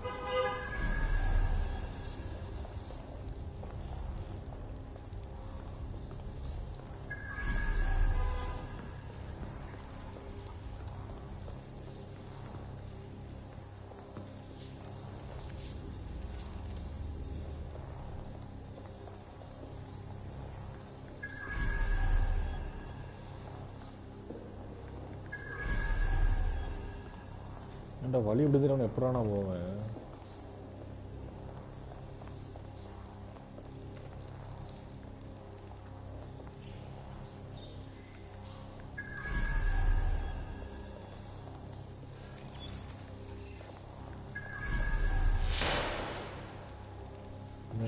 ஏன்டா வழி இப்படி தெரியும். எப்படா நான் போவேன்?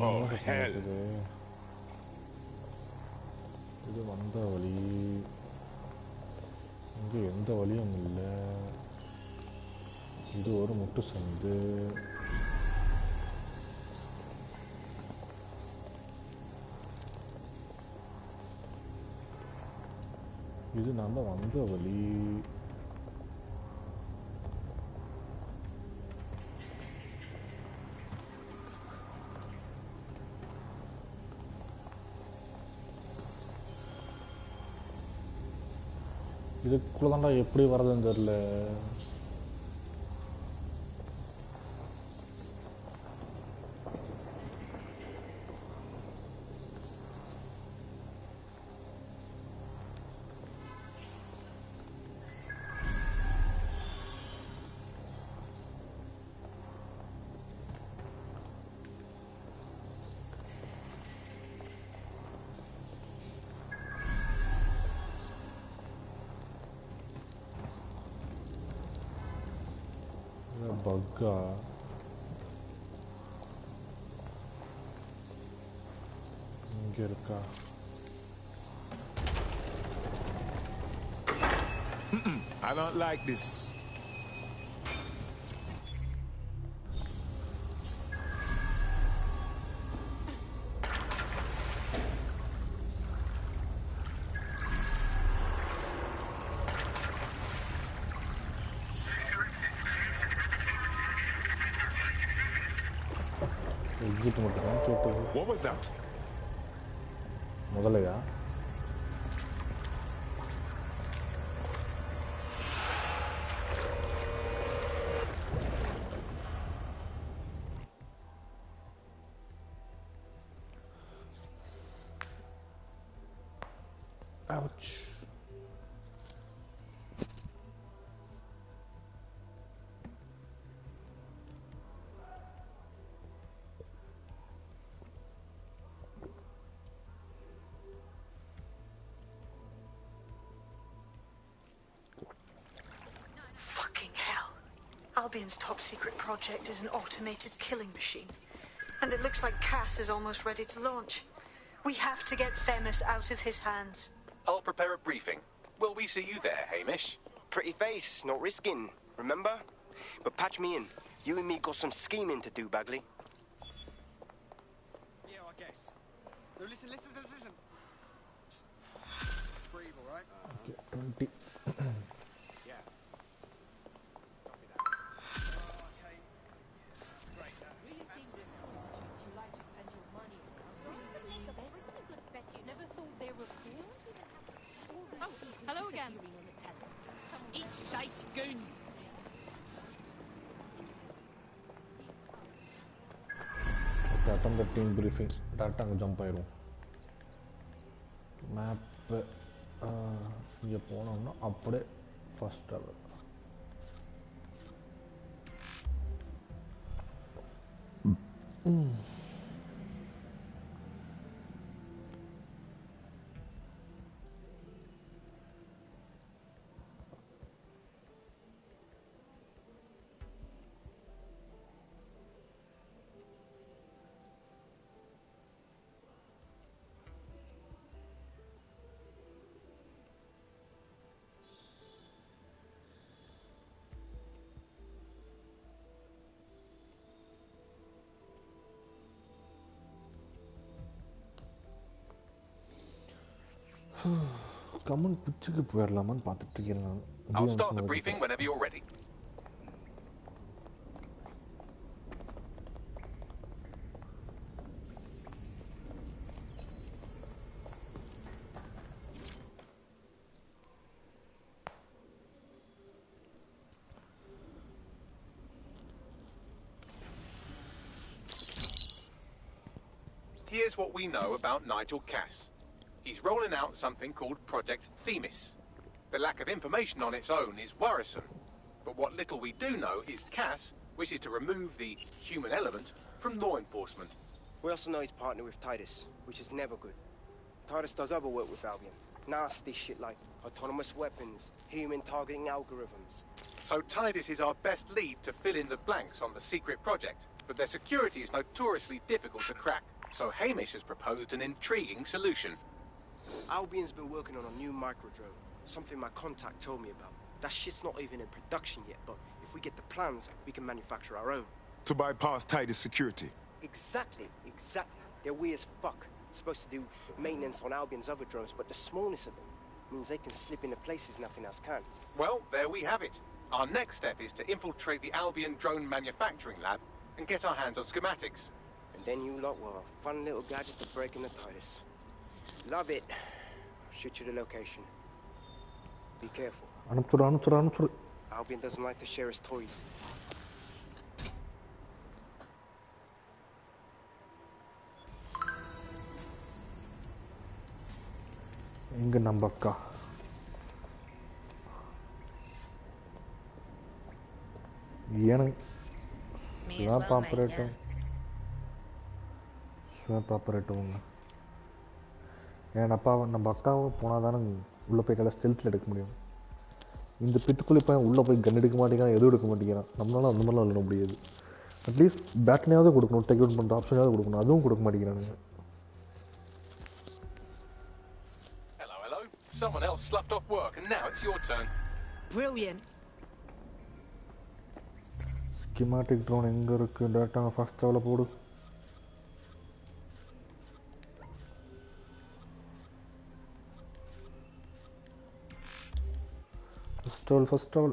Oh, hell. இது வந்த வழி. இங்கே எந்த வழியும் இல்லை. இது ஒரு முட்டு சந்து. இது நான் தான் வந்த வழி. இதுக்குள்ள தான்டா எப்படி வர்றதுன்னு தெரியல. bugga. இங்க இருக்கா? I don't like this. What was that? முதலையா? Ouch. Fucking hell. Albion's top secret project is an automated killing machine. And it looks like Cass is almost ready to launch. We have to get Themis out of his hands. I'll prepare a briefing. Will we see you there, Hamish? Pretty face, not risking, remember? But patch me in. You and me got some scheming to do, Bagley. Yeah, I guess. No, listen. Just breathe, all right? 20. Yeah. Copy that. Okay. Yeah, that's great. Really think there's prostitutes you like to spend your money on? This? Never thought they were forced? Oh, hello again. Each sight goons. Okay, attend the team briefing. Data jump ஆயிரும். Map இங்க போனோம்னா அப்படியே first level. Come on பிச்சுக்கு போயிடலாமான்னு பார்த்துட்டு இருக்கேன் நான். I'll start the briefing whenever you're ready. Here's what we know about Nigel Cass. He's rolling out something called Project Themis. The lack of information on its own is worrisome. But what little we do know is Cass wishes to remove the human element from law enforcement. We also know he's partnered with Titus, which is never good. Titus does other work with Albion. Nasty shit like autonomous weapons, human targeting algorithms. So Titus is our best lead to fill in the blanks on the secret project, but their security is notoriously difficult to crack. So Hamish has proposed an intriguing solution. Albion's been working on a new microdrone, something my contact told me about. That shit's not even in production yet, but if we get the plans, we can manufacture our own. To bypass Titus security. Exactly. They're weird as fuck. Supposed to do maintenance on Albion's other drones, but the smallness of them means they can slip into places nothing else can. Well, there we have it. Our next step is to infiltrate the Albion drone manufacturing lab and get our hands on schematics. And then you lot will have a fun little gadget to break into Titus. Love it. I'll shoot you the location. Be careful. அனுப்பிச்சுடு. Albion doesn't like to share his toys. இங்க நம்ம அக்கா. எனக்கு swap ஆப்ரேட்டருங்க. ஏன்னப்பா நம்ம அக்காவை போனால் தானே உள்ளே போய் ஸ்டெல்த்தில் எடுக்க முடியும். இந்த பிட்டுக்குள்ளே போய் உள்ளே போய் கன் எடுக்க மாட்டேங்கிறான், எதுவும் எடுக்க மாட்டேங்கிறான். நம்மளால அந்த மாதிரிலாம் விளையாட முடியாது. அட்லீஸ்ட் பேட்னையாவது கொடுக்கணும், டேக் அவுட் பண்ணுற ஆப்ஷனாவது கொடுக்கணும், அதுவும் கொடுக்க மாட்டேங்கிறானுங்க. Hello. Someone else sloughed off work and now it's your turn. Brilliant. Schematic drone எங்கே இருக்குது? டேட்டா ஃபஸ்ட் லெவலில் போடு. First of all.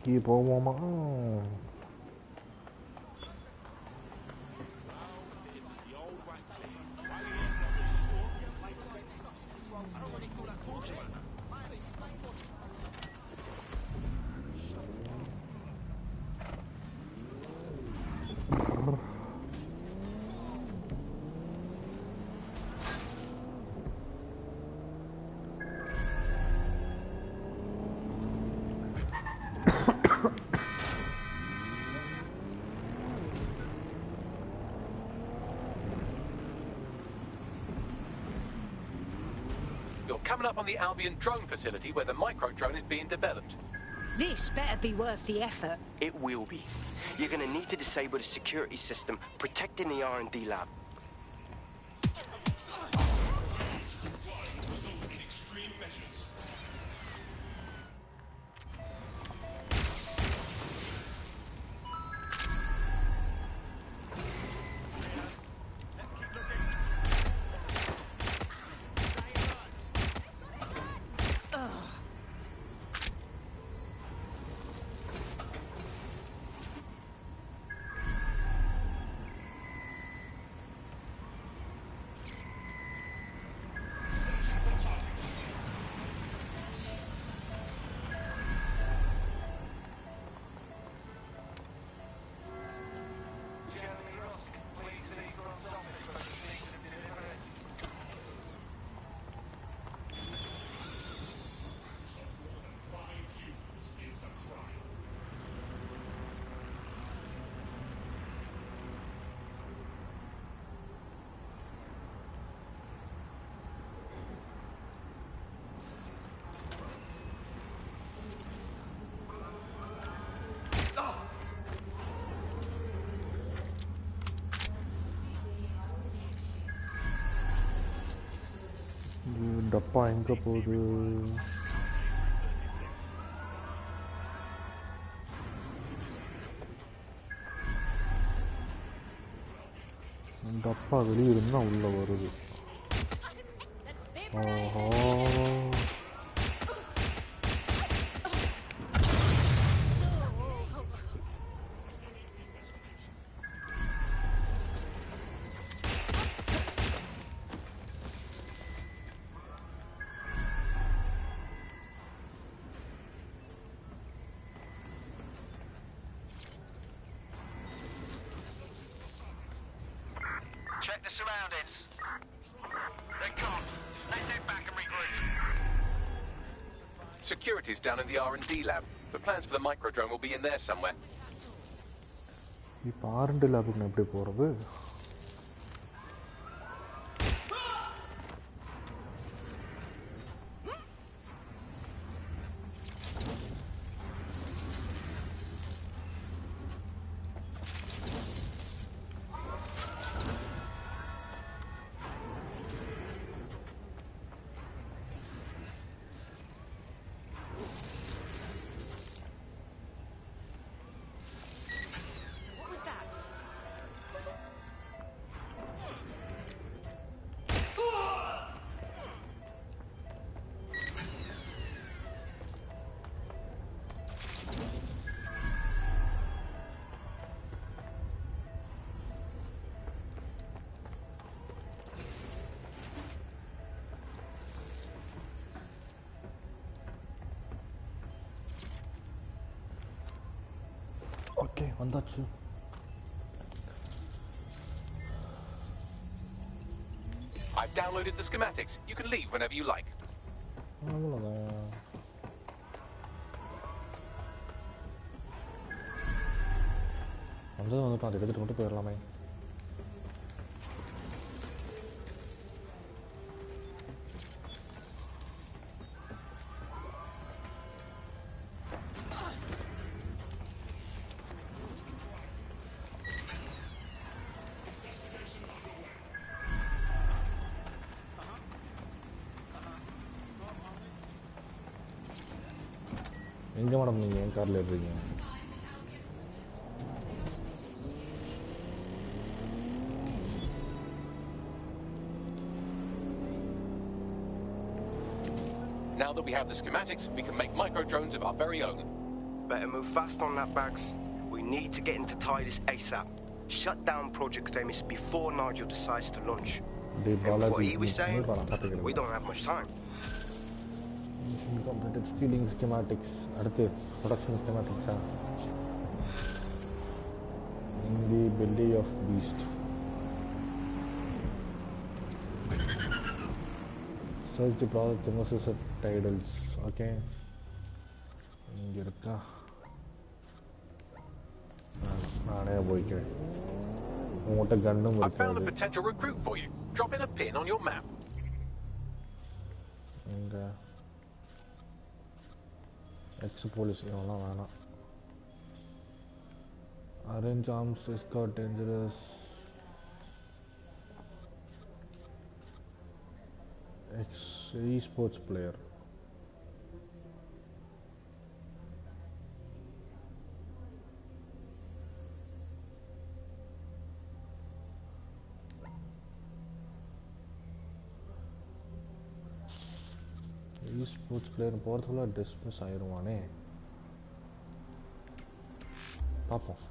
Keep on mama. You're coming up on the Albion drone facility where the micro drone is being developed. This better be worth the effort. It will be. You're gonna need to disable the security system protecting the R&D lab. டப்பா எங்கே போகுது? டப்பா வெளியே இருந்தால் உள்ளே வருது. ஆஹா, Check the surroundings. They're gone. Let's head back and regroup. Security's down in the R&D lab. The plans for the micro drone will be in there somewhere. இப்போ R&D லேபுக்கு நான் எப்படி போகிறது? Okay, வந்தாச்சு. I've downloaded the schematics. You can leave whenever you like. அவ்வளோதான். வந்தது வந்துட்டோம், அதை எடுத்துகிட்டு மட்டும் போயிடலாமே. எங்கே மேடம் நீங்கள் என் காரில் இருக்கீங்க? Now that we have the schematics, we can make micro drones of our very own. Better move fast on that, Bags. We need to get into Titus ASAP. Shut down Project Themis before Nigel decides to launch. And what he was saying, we don't have much time. Completed stealing schematics. அடுத்து production schematics. In the belly of beast. Search the product thermosis of titles. Okay. இங்க இருக்கா? நானே போய்க்கிறேன். உங்கள்கிட்ட கன்னும் I found a potential recruit for you. Drop in a pin on your map. இங்க ex-police இவெல்லாம் வேணாம். Arrange arms, escort dangerous. Ex-esports player. esports player போகிறதுக்குள்ள dismiss ஆயிடுவானே. பார்ப்போம்.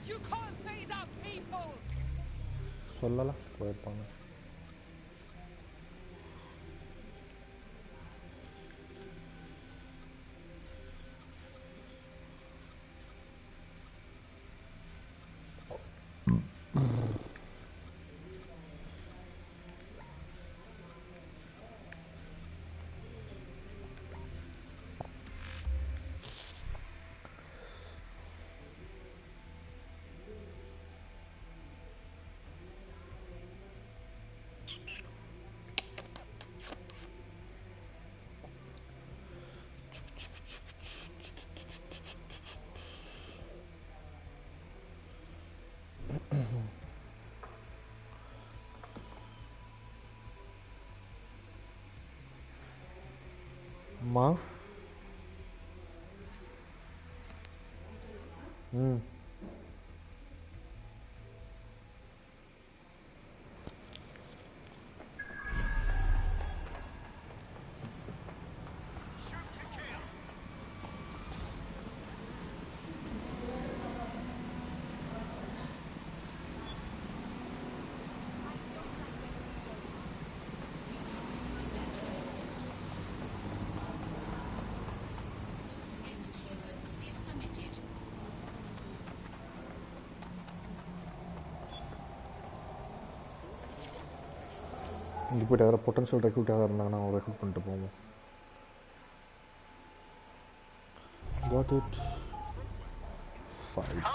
You can't phase out people. சொல்லல போயிருப்பாங்க. அம்மா இங்கே போய்ட்டு யாராவது பொட்டன்ஷியல் ரெக்ரூட் யாராவது இருந்தாங்கன்னா அவங்க ரெக்ரூட் பண்ணிட்டு போவோம். Got it. Fight.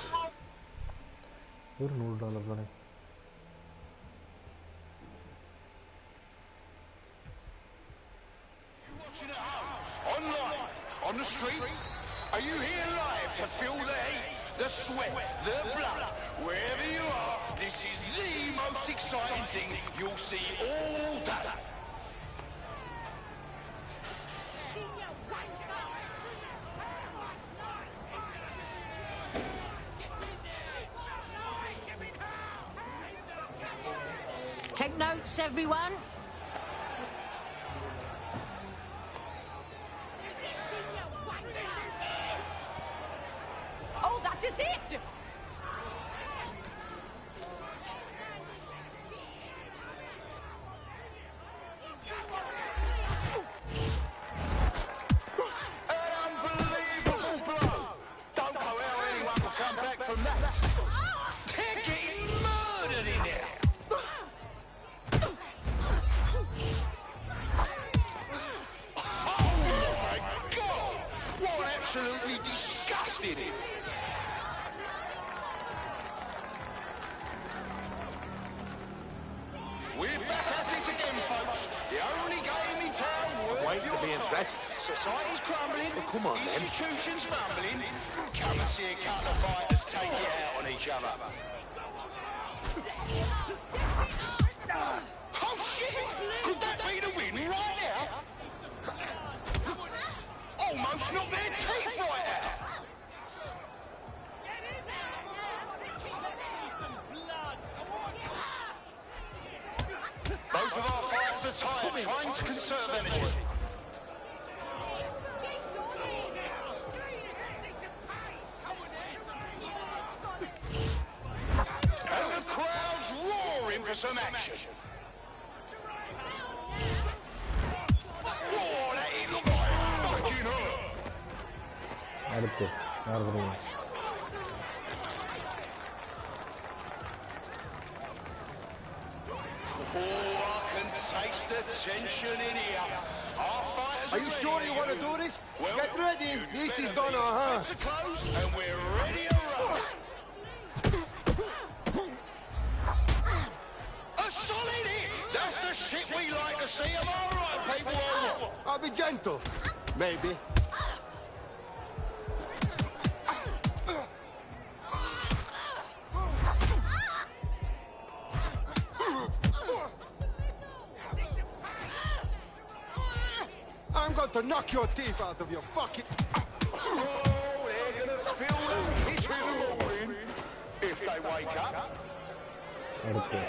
ஒரு $100 தானே. Online, on the street, are you here live to feel the heat, the sweat, the blood? Wherever you are, this is the most exciting thing you'll see all day. Take notes, everyone. Oh, that is it! Absolutely disgusting. We're back at it again, folks. The only game in town worth your time. Society's crumbling. Oh, come on, institutions fumbling. Come and see a couple of fighters take it out on each other. Oh, shit! Could that be the win right now? Almost knocked their teeth right out. Both of our fighters are tired, trying to conserve energy. And the crowd's roaring for some action. Whoa, that ain't look like fucking hurt. அடுத்து யார் வருவீங்க? Oh, I can taste the tension in here. Our fighters are you sure you want to do this? Well, get ready. This is gonna hurt. It's closed and we're ready to roll. A solid hit. That's the shit we like to see. Am I right, people? I'll be gentle. Maybe. I'm going to knock your teeth out of your fucking... Oh, they're going to feel the hit in the morning if they wake up. அடுத்து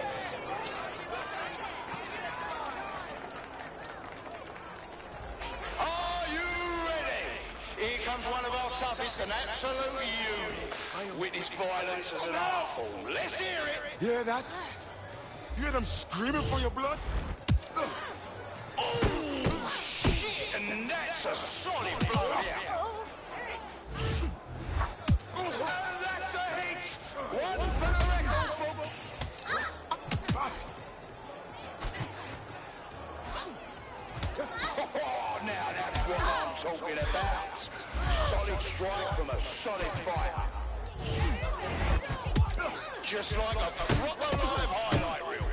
Are you ready? Here comes one of our toughest and absolute unit. Witness violence as an art form. Let's hear it. You hear that? You hear them screaming for your blood? Oh, shit! And that's a solid blow out. And that's a hit. One for the record, folks. Oh, now that's what I'm talking about. Solid strike from a solid fighter. Just like a proper live highlight reel.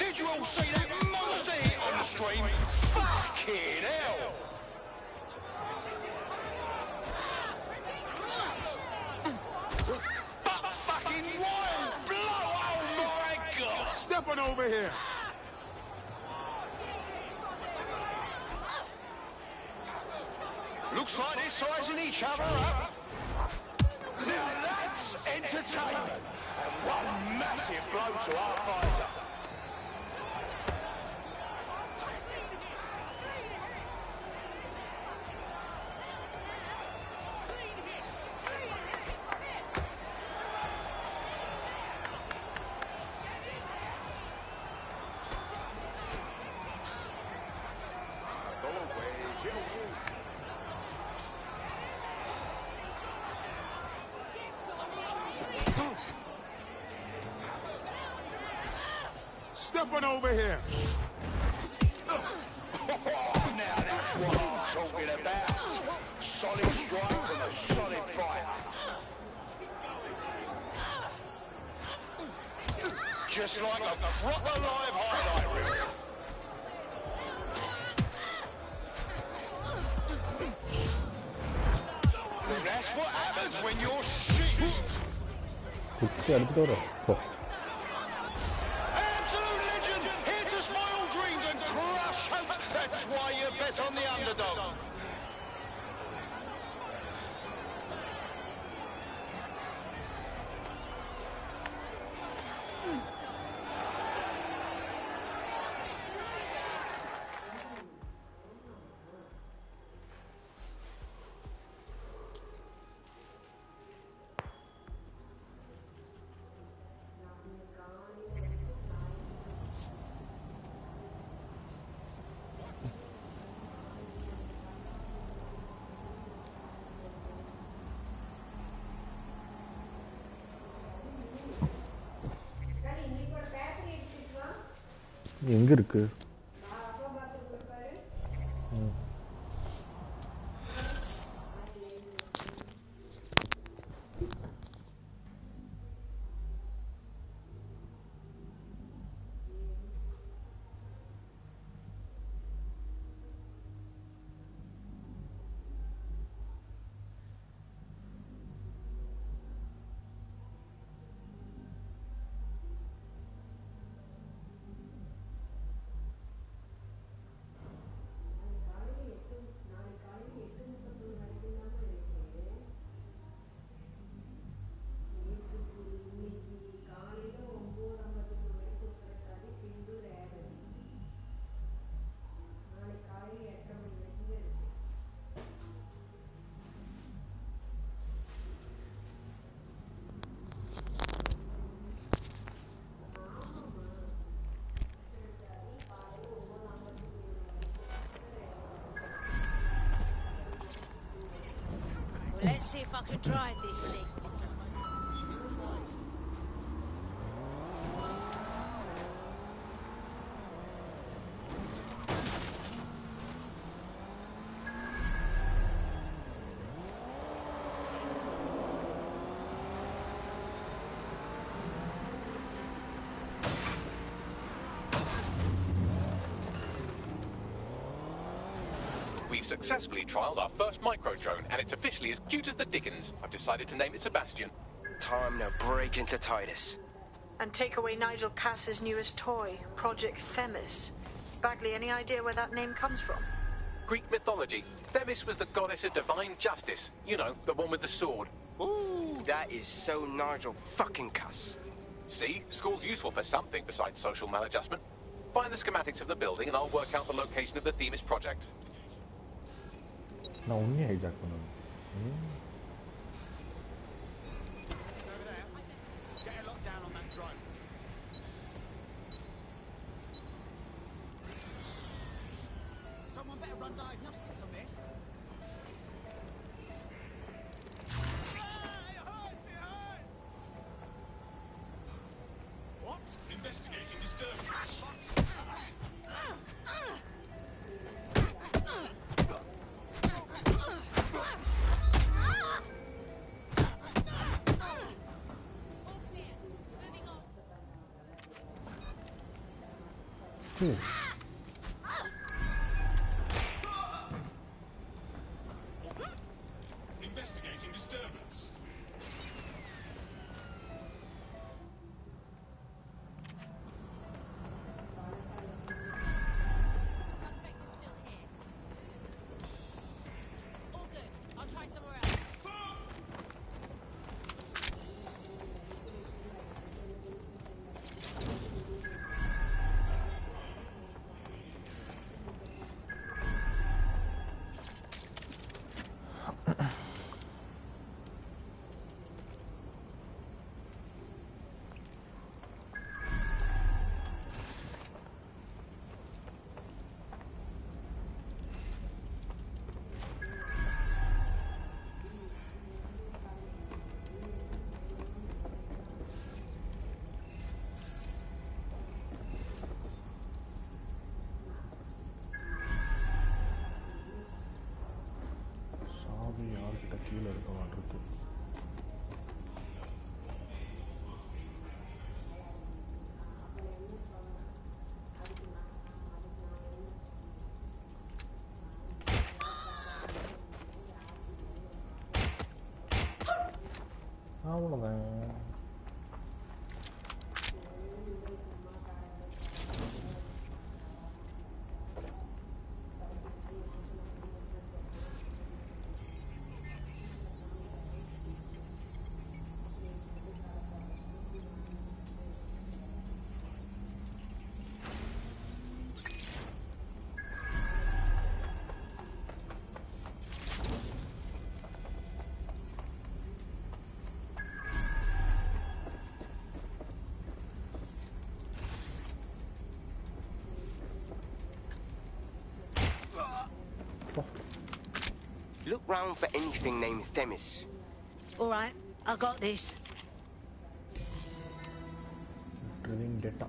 Did you all see that monster hit on the stream? Fucking hell! But fucking wild blow! Oh my God! Step on over here. Looks like they're sizing each other up. Now that's entertainment. And one massive blow to our fighter. Step on over here. Now that's what I'm talking about. Solid strike from a solid fighter. Just like a proper live highlight reel. That's what happens when you're shit. குச்சி அடிச்சுட்டு வர போ Absolute legend, here to spoil dreams and crush hopes. That's why you bet on the underdog. எங்க இருக்கு? Let's see if I can drive this thing. We've successfully trialled our first micro-drone, and it's officially as cute as the dickens. I've decided to name it Sebastian. Time to break into Titus. And take away Nigel Cass's newest toy, Project Themis. Bagley, any idea where that name comes from? Greek mythology. Themis was the goddess of divine justice. You know, the one with the sword. Ooh, that is so Nigel fucking Cass. See? School's useful for something besides social maladjustment. Find the schematics of the building and I'll work out the location of the Themis project. நான் உன்னையே hijack பண்ணணும். Someone better run diagnostics on this. What? Investigating disturbance. Investigating disturbance. Suspect is still here. All good. I'll try somewhere else. சாவி யார்கிட்ட கீழே இருக்க மாட்டிருக்கு. அவ்வளோதான். Look round for anything named Themis. All right, I got this. Retrieving data.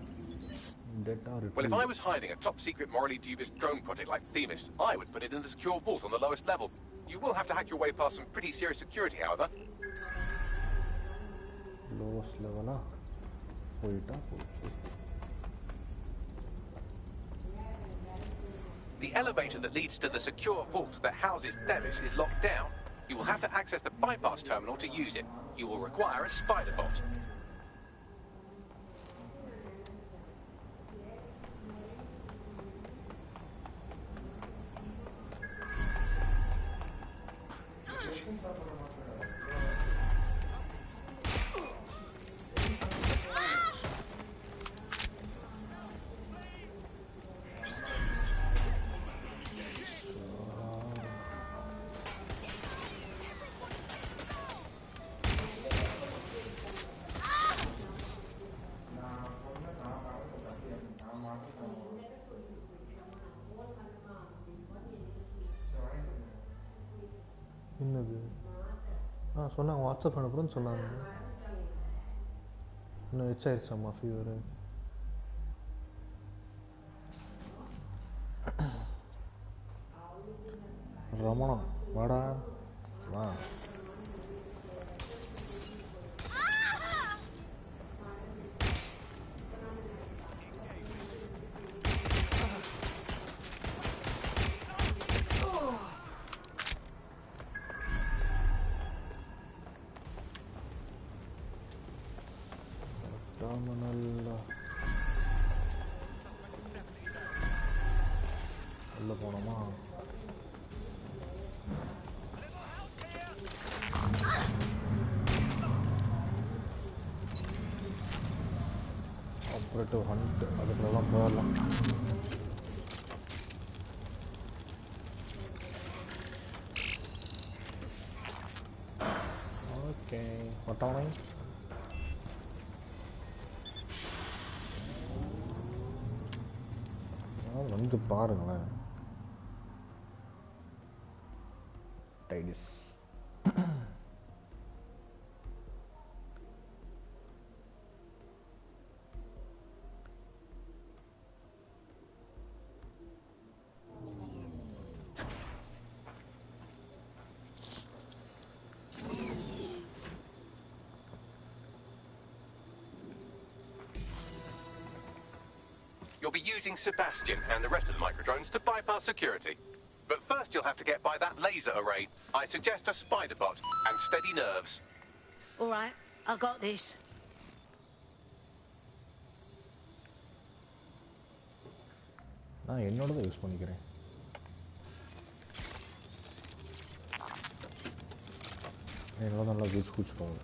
Data Well, if retrieved. I was hiding a top-secret, morally dubious drone project like Themis, I would put it in the secure vault on the lowest level. You will have to hack your way past some pretty serious security, however. Lowest level, ah. The elevator that leads to the secure vault that houses Themis is locked down. You will have to access the bypass terminal to use it. You will require a spider bot. என்னது சொன்னாங்க WhatsApp அனுப்புறேன்னு சொன்னாங்க இன்னும் வச்சாயிருச்சாம்மா fever Ramana வாடா வா உள்ள போனோமா operative hunt அதுக்குள்ளெல்லாம் போயிடலாம் okay ஒட்டவனை வந்து பாருங்களேன் டைடிஸ் You'll be using Sebastian and the rest of the microdrones to bypass security. But first you'll have to get by that laser array. I suggest a spider bot and steady nerves. All right, I got this. நான் என்னோடதை use பண்ணிக்கிறேன் என்னோட நல்லா கூச்சு போகுது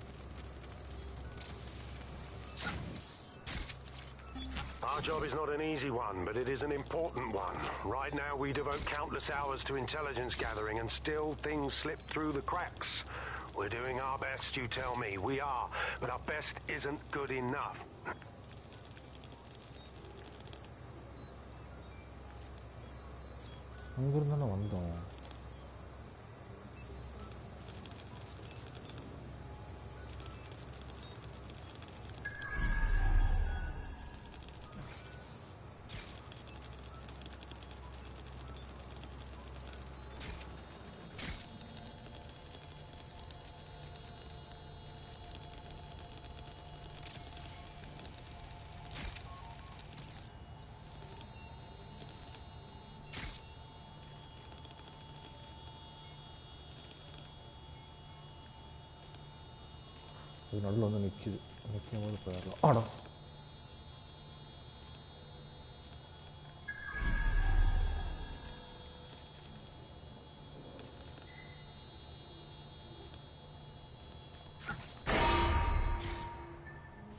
Our job is not an easy one, but it is an important one. Right now, we devote countless hours to intelligence gathering, and still things slip through the cracks. We're doing our best, you tell me. We are, but our best isn't good enough. அங்கிருந்தானே வந்தோம் இது நடுவில் வந்து நிற்கிது நிற்கும் போது போயிடலாம் ஆடா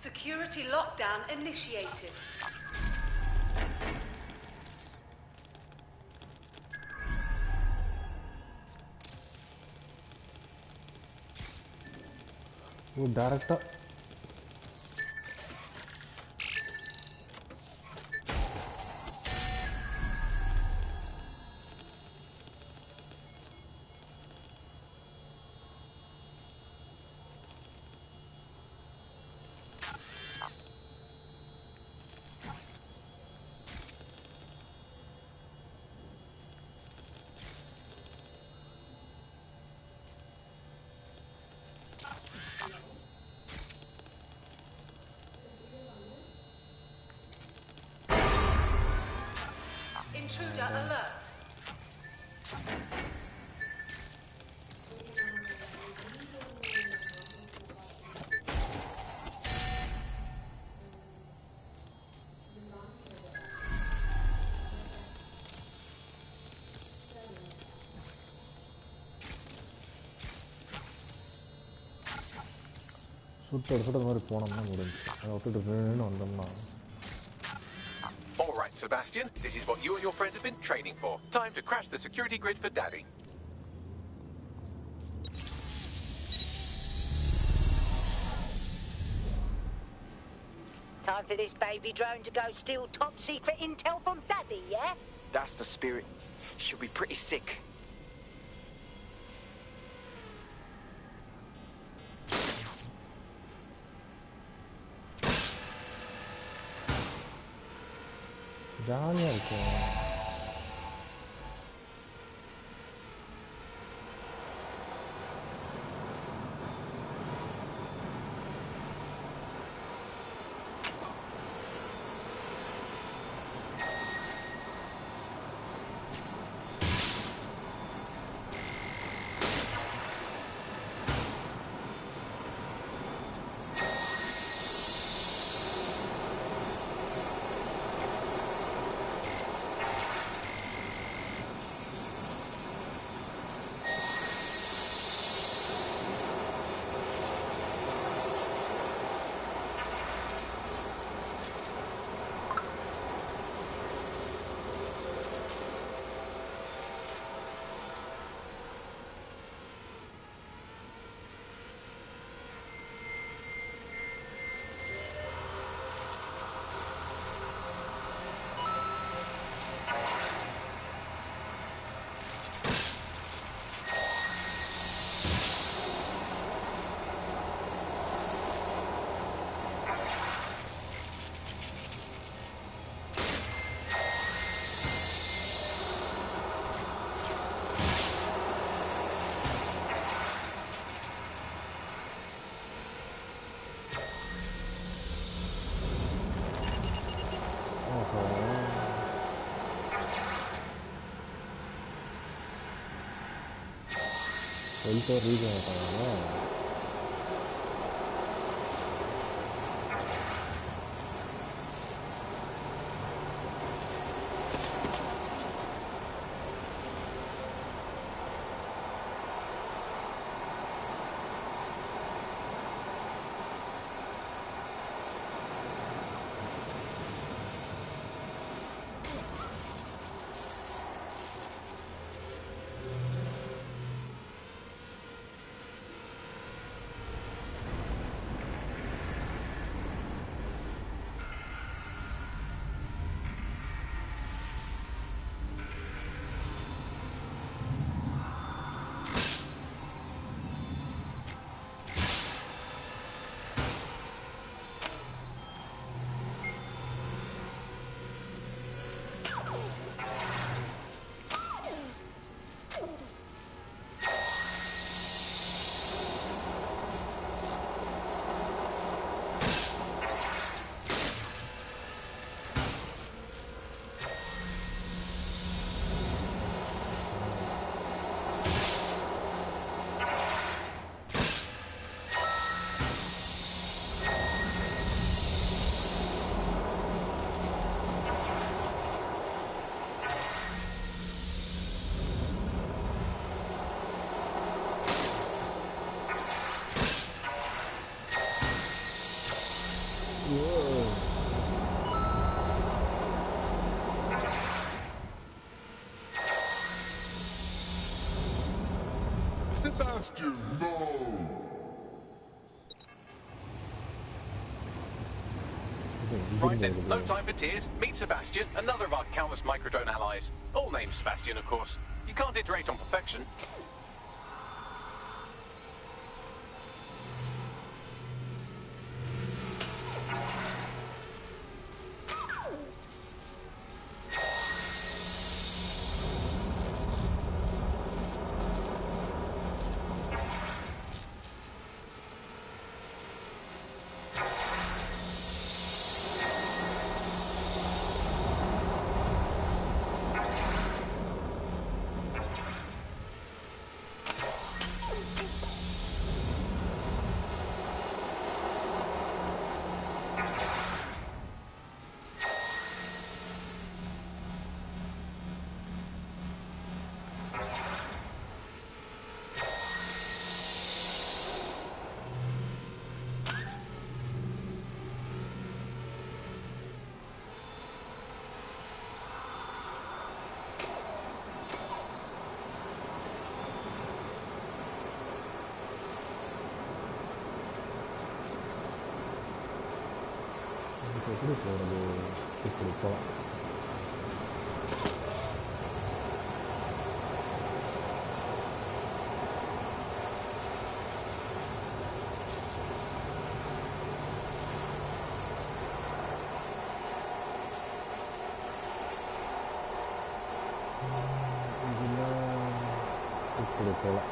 Security lockdown initiated. वो director Intruder alert. All right, Sebastian, this is what you and your friends have been training for. Time to crash the security grid for Daddy. Time for this baby drone to go steal top secret intel from Daddy, yeah? That's the spirit. She'll be pretty sick. ஜாலியாக இருக்கும். வெளியே reach ஆகிட்டாங்க. Sebastian, no! Right then, no time for tears. Meet Sebastian, another of our countless microdrone allies. All named Sebastian, of course. You can't iterate on perfection. போகிறது இப்படி போகலாம். இப்படி போகலாம்.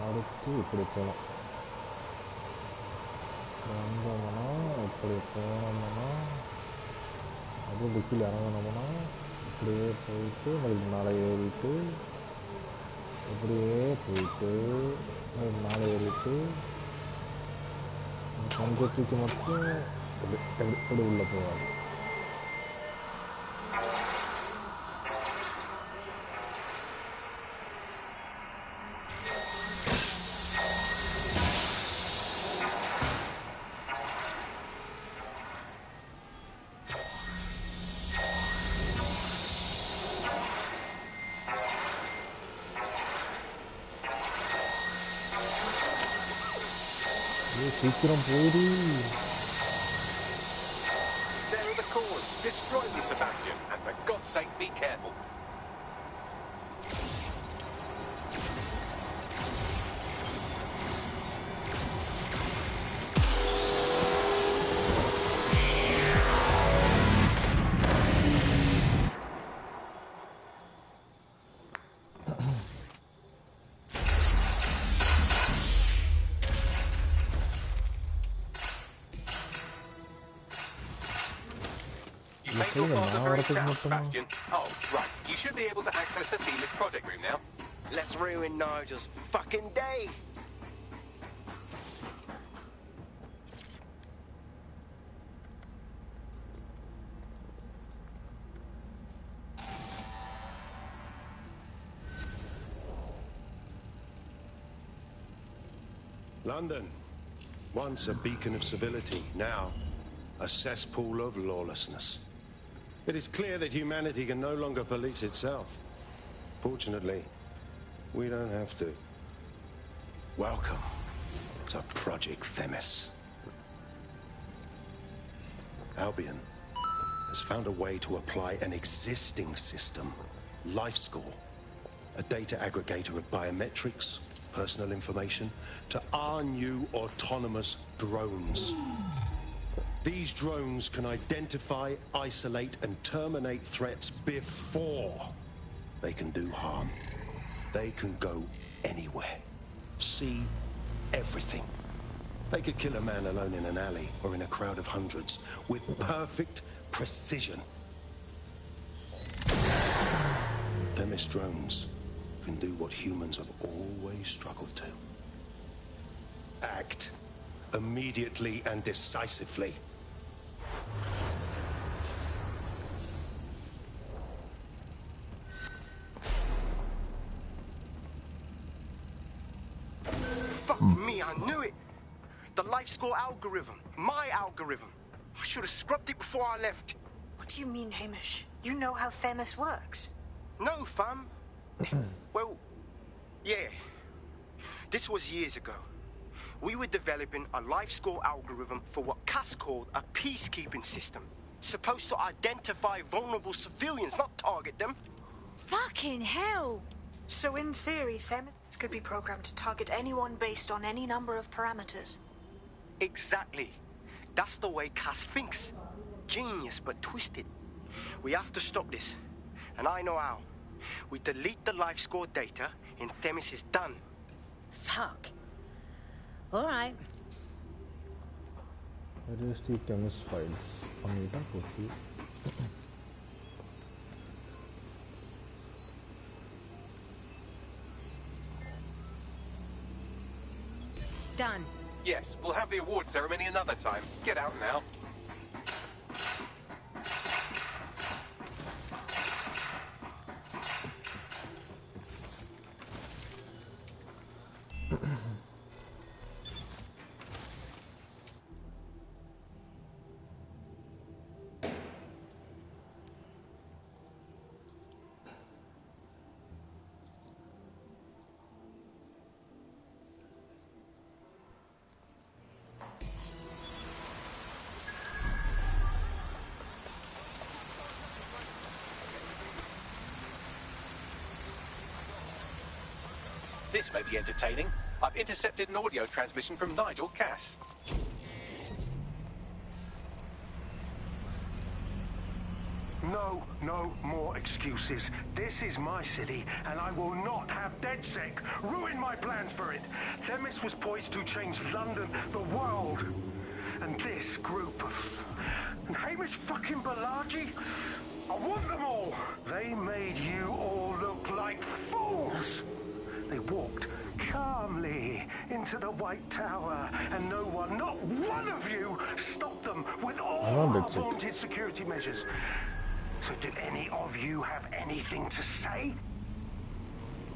அடுத்து இப்படி போகலாம். வந்தோம்னா இப்படி போனோம்னா அது டிக்கில் இறங்கினோம்னா இப்படியே போயிட்டு மேலே ஏறிட்டு இப்படியே போயிட்டு மேலே ஏறிட்டு கொஞ்சத்துக்கு மட்டும் இப்படி உள்ளே போவாது. சீக்கிரம் போயிடு. There are the cores. Destroy them, Sebastian, and for God's sake, be careful. Sebastian. Oh, right. You should be able to access the Themis project room now. Let's ruin Nigel's fucking day. London, once a beacon of civility, now a cesspool of lawlessness. It is clear that humanity can no longer police itself. Fortunately, we don't have to. Welcome to Project Themis. Albion has found a way to apply an existing system, Life Score, a data aggregator of biometrics, personal information, to our new autonomous drones. These drones can identify, isolate, and terminate threats before they can do harm. They can go anywhere, see everything. They could kill a man alone in an alley or in a crowd of hundreds with perfect precision. Themis drones can do what humans have always struggled to. Act immediately and decisively. Fuck me, I knew it. The Life Score algorithm. My algorithm. I should have scrubbed it before I left. What do you mean, Hamish? You know how Themis works? No, fam. Well, yeah. This was years ago. We were developing a Life Score algorithm for what Cass called a peacekeeping system. Supposed to identify vulnerable civilians, not target them. Fucking hell! So in theory, Themis could be programmed to target anyone based on any number of parameters. Exactly. That's the way Cass thinks. Genius, but twisted. We have to stop this. And I know how. We delete the Life Score data and Themis is done. Fuck. All right. Erase the Themis files. பண்ணிட்டா போச்சு. Done. Yes, we'll have the award ceremony another time. Get out now. This may be entertaining. I've intercepted an audio transmission from Nigel Cass. No more excuses. This is my city, and I will not have DedSec ruin my plans for it. Themis was poised to change London, the world. And this group of... And Hamish fucking Balaji? I want them all. They made you all look like fools. They walked calmly into the White Tower, and no one, not one of you, stopped them with all our vaunted security measures. So did any of you have anything to say?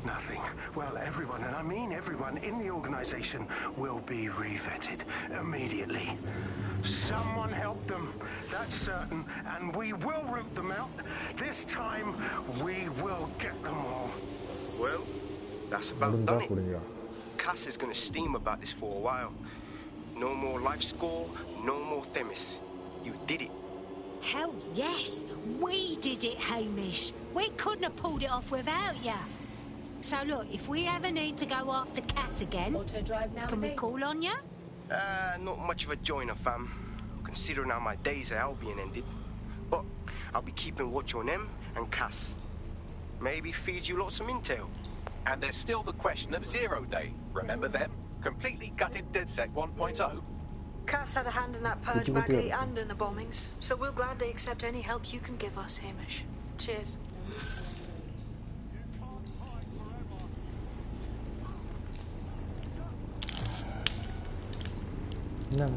Nothing. Well, everyone, and I mean everyone in the organization, will be revetted immediately. Someone help them, that's certain, and we will root them out. This time, we will get them all. Well, that's about done it. Cass is gonna steam about this for a while. No more life score, no more Themis. You did it. Hell yes, we did it, Hamish. We couldn't have pulled it off without you. So look, if we ever need to go after Cass again, can we call on you? Not much of a joiner, fam. Considering how my days at Albion ended. But I'll be keeping watch on them and Cass. Maybe feed you lots of intel. And there's still the question of Zero Day. Remember them? Completely gutted DedSec 1.0. Cass had a hand in that purge, Bagley, and in the bombings, so we'll gladly accept any help you can give us, Hamish. Cheers. No.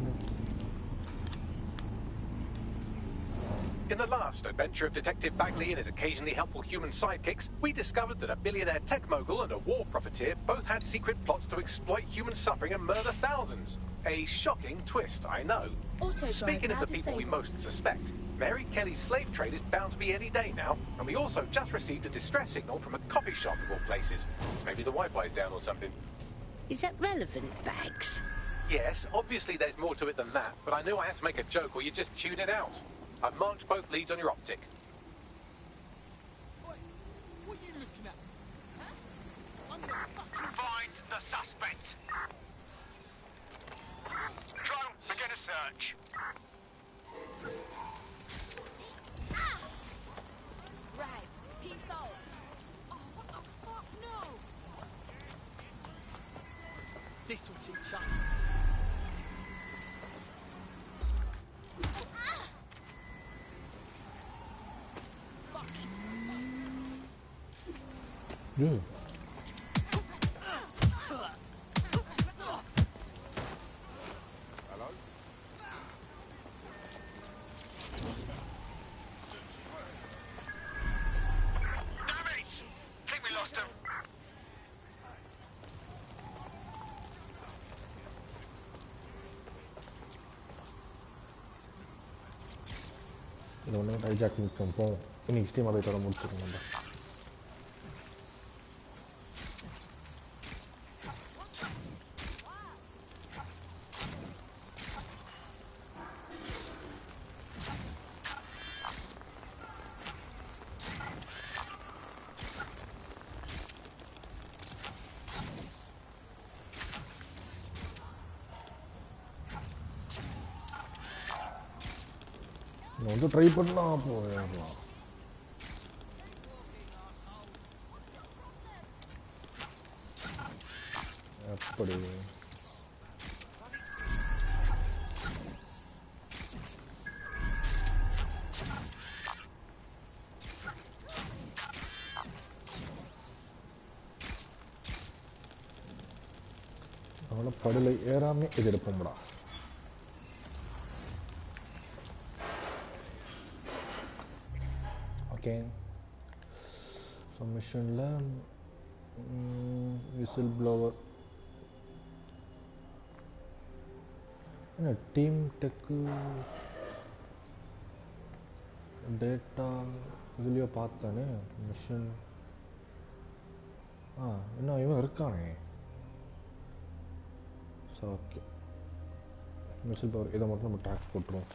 In the last adventure of Detective Bagley and his occasionally helpful human sidekicks, we discovered that a billionaire tech mogul and a war profiteer both had secret plots to exploit human suffering and murder thousands. A shocking twist, I know. Speaking of the people we most suspect, Mary Kelly's slave trade is bound to be any day now, and we also just received a distress signal from a coffee shop of all places. Maybe the Wi-Fi's down or something. Is that relevant, Bags? Yes, obviously there's more to it than that, but I knew I had to make a joke or you'd just tune it out. I've marked both leads on your optic. What are you looking at? Huh? I'm gonna fucking... Find the suspect. Drone, begin a search. Right, peace out. Oh, what the fuck? No! This will teach us. Good. Hello? Damn it! Think we lost him. இது ஒன்று hijack முடிச்சோம் போவோம் இன்னைக்கு steam அபேட்டோட முடிச்சிருக்கோம் நம்ம வந்து try பண்ணலாம் போயிடலாம் எப்படி அவளை படலை ஏறாமே எதிர்ப்போம்டா ஓகே சப்மிஷனில் விசில் ப்ளோவர் என்ன டீம் டெக்கு டேட்டா இதுலேயோ பார்த்தானே மிஷின் இன்னும் இவன் இருக்கானே ஸோ ஓகே மிஷில் ப்ளோவர் இதை மட்டும் நம்ம டாக்ஸ் போட்டுருவோம்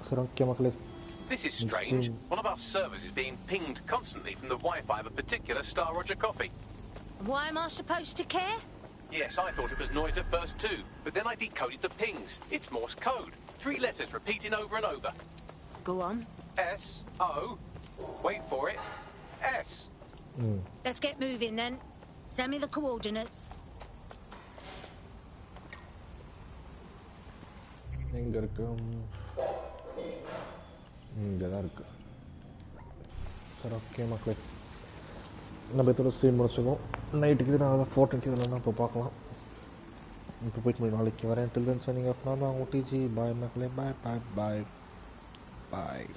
சரி ஓகே மக்களே. This is strange. One of our servers is being pinged constantly from the Wi-Fi of a particular Star Roger coffee. Why am I supposed to care? Yes, I thought it was noise at first too, but then I decoded the pings. It's Morse code. 3 letters repeating over and over. Go on. S-O. Wait for it. S. Let's get moving then. Send me the coordinates. எங்க இருக்கு? இங்கே தான் இருக்கு. சரி okay மக்களே, நம்ம இதோட stream முடிச்சுக்கோம். நைட்டுக்கு நான் அதை 4:20 தான் இப்போ பார்க்கலாம். இப்போ போயிட்டு நாளைக்கு வரேன். டில் தென் சைனிங் ஆஃப். நான் தான் OTG. பாய் மக்களே. பாய் பாய் பாய் பாய்.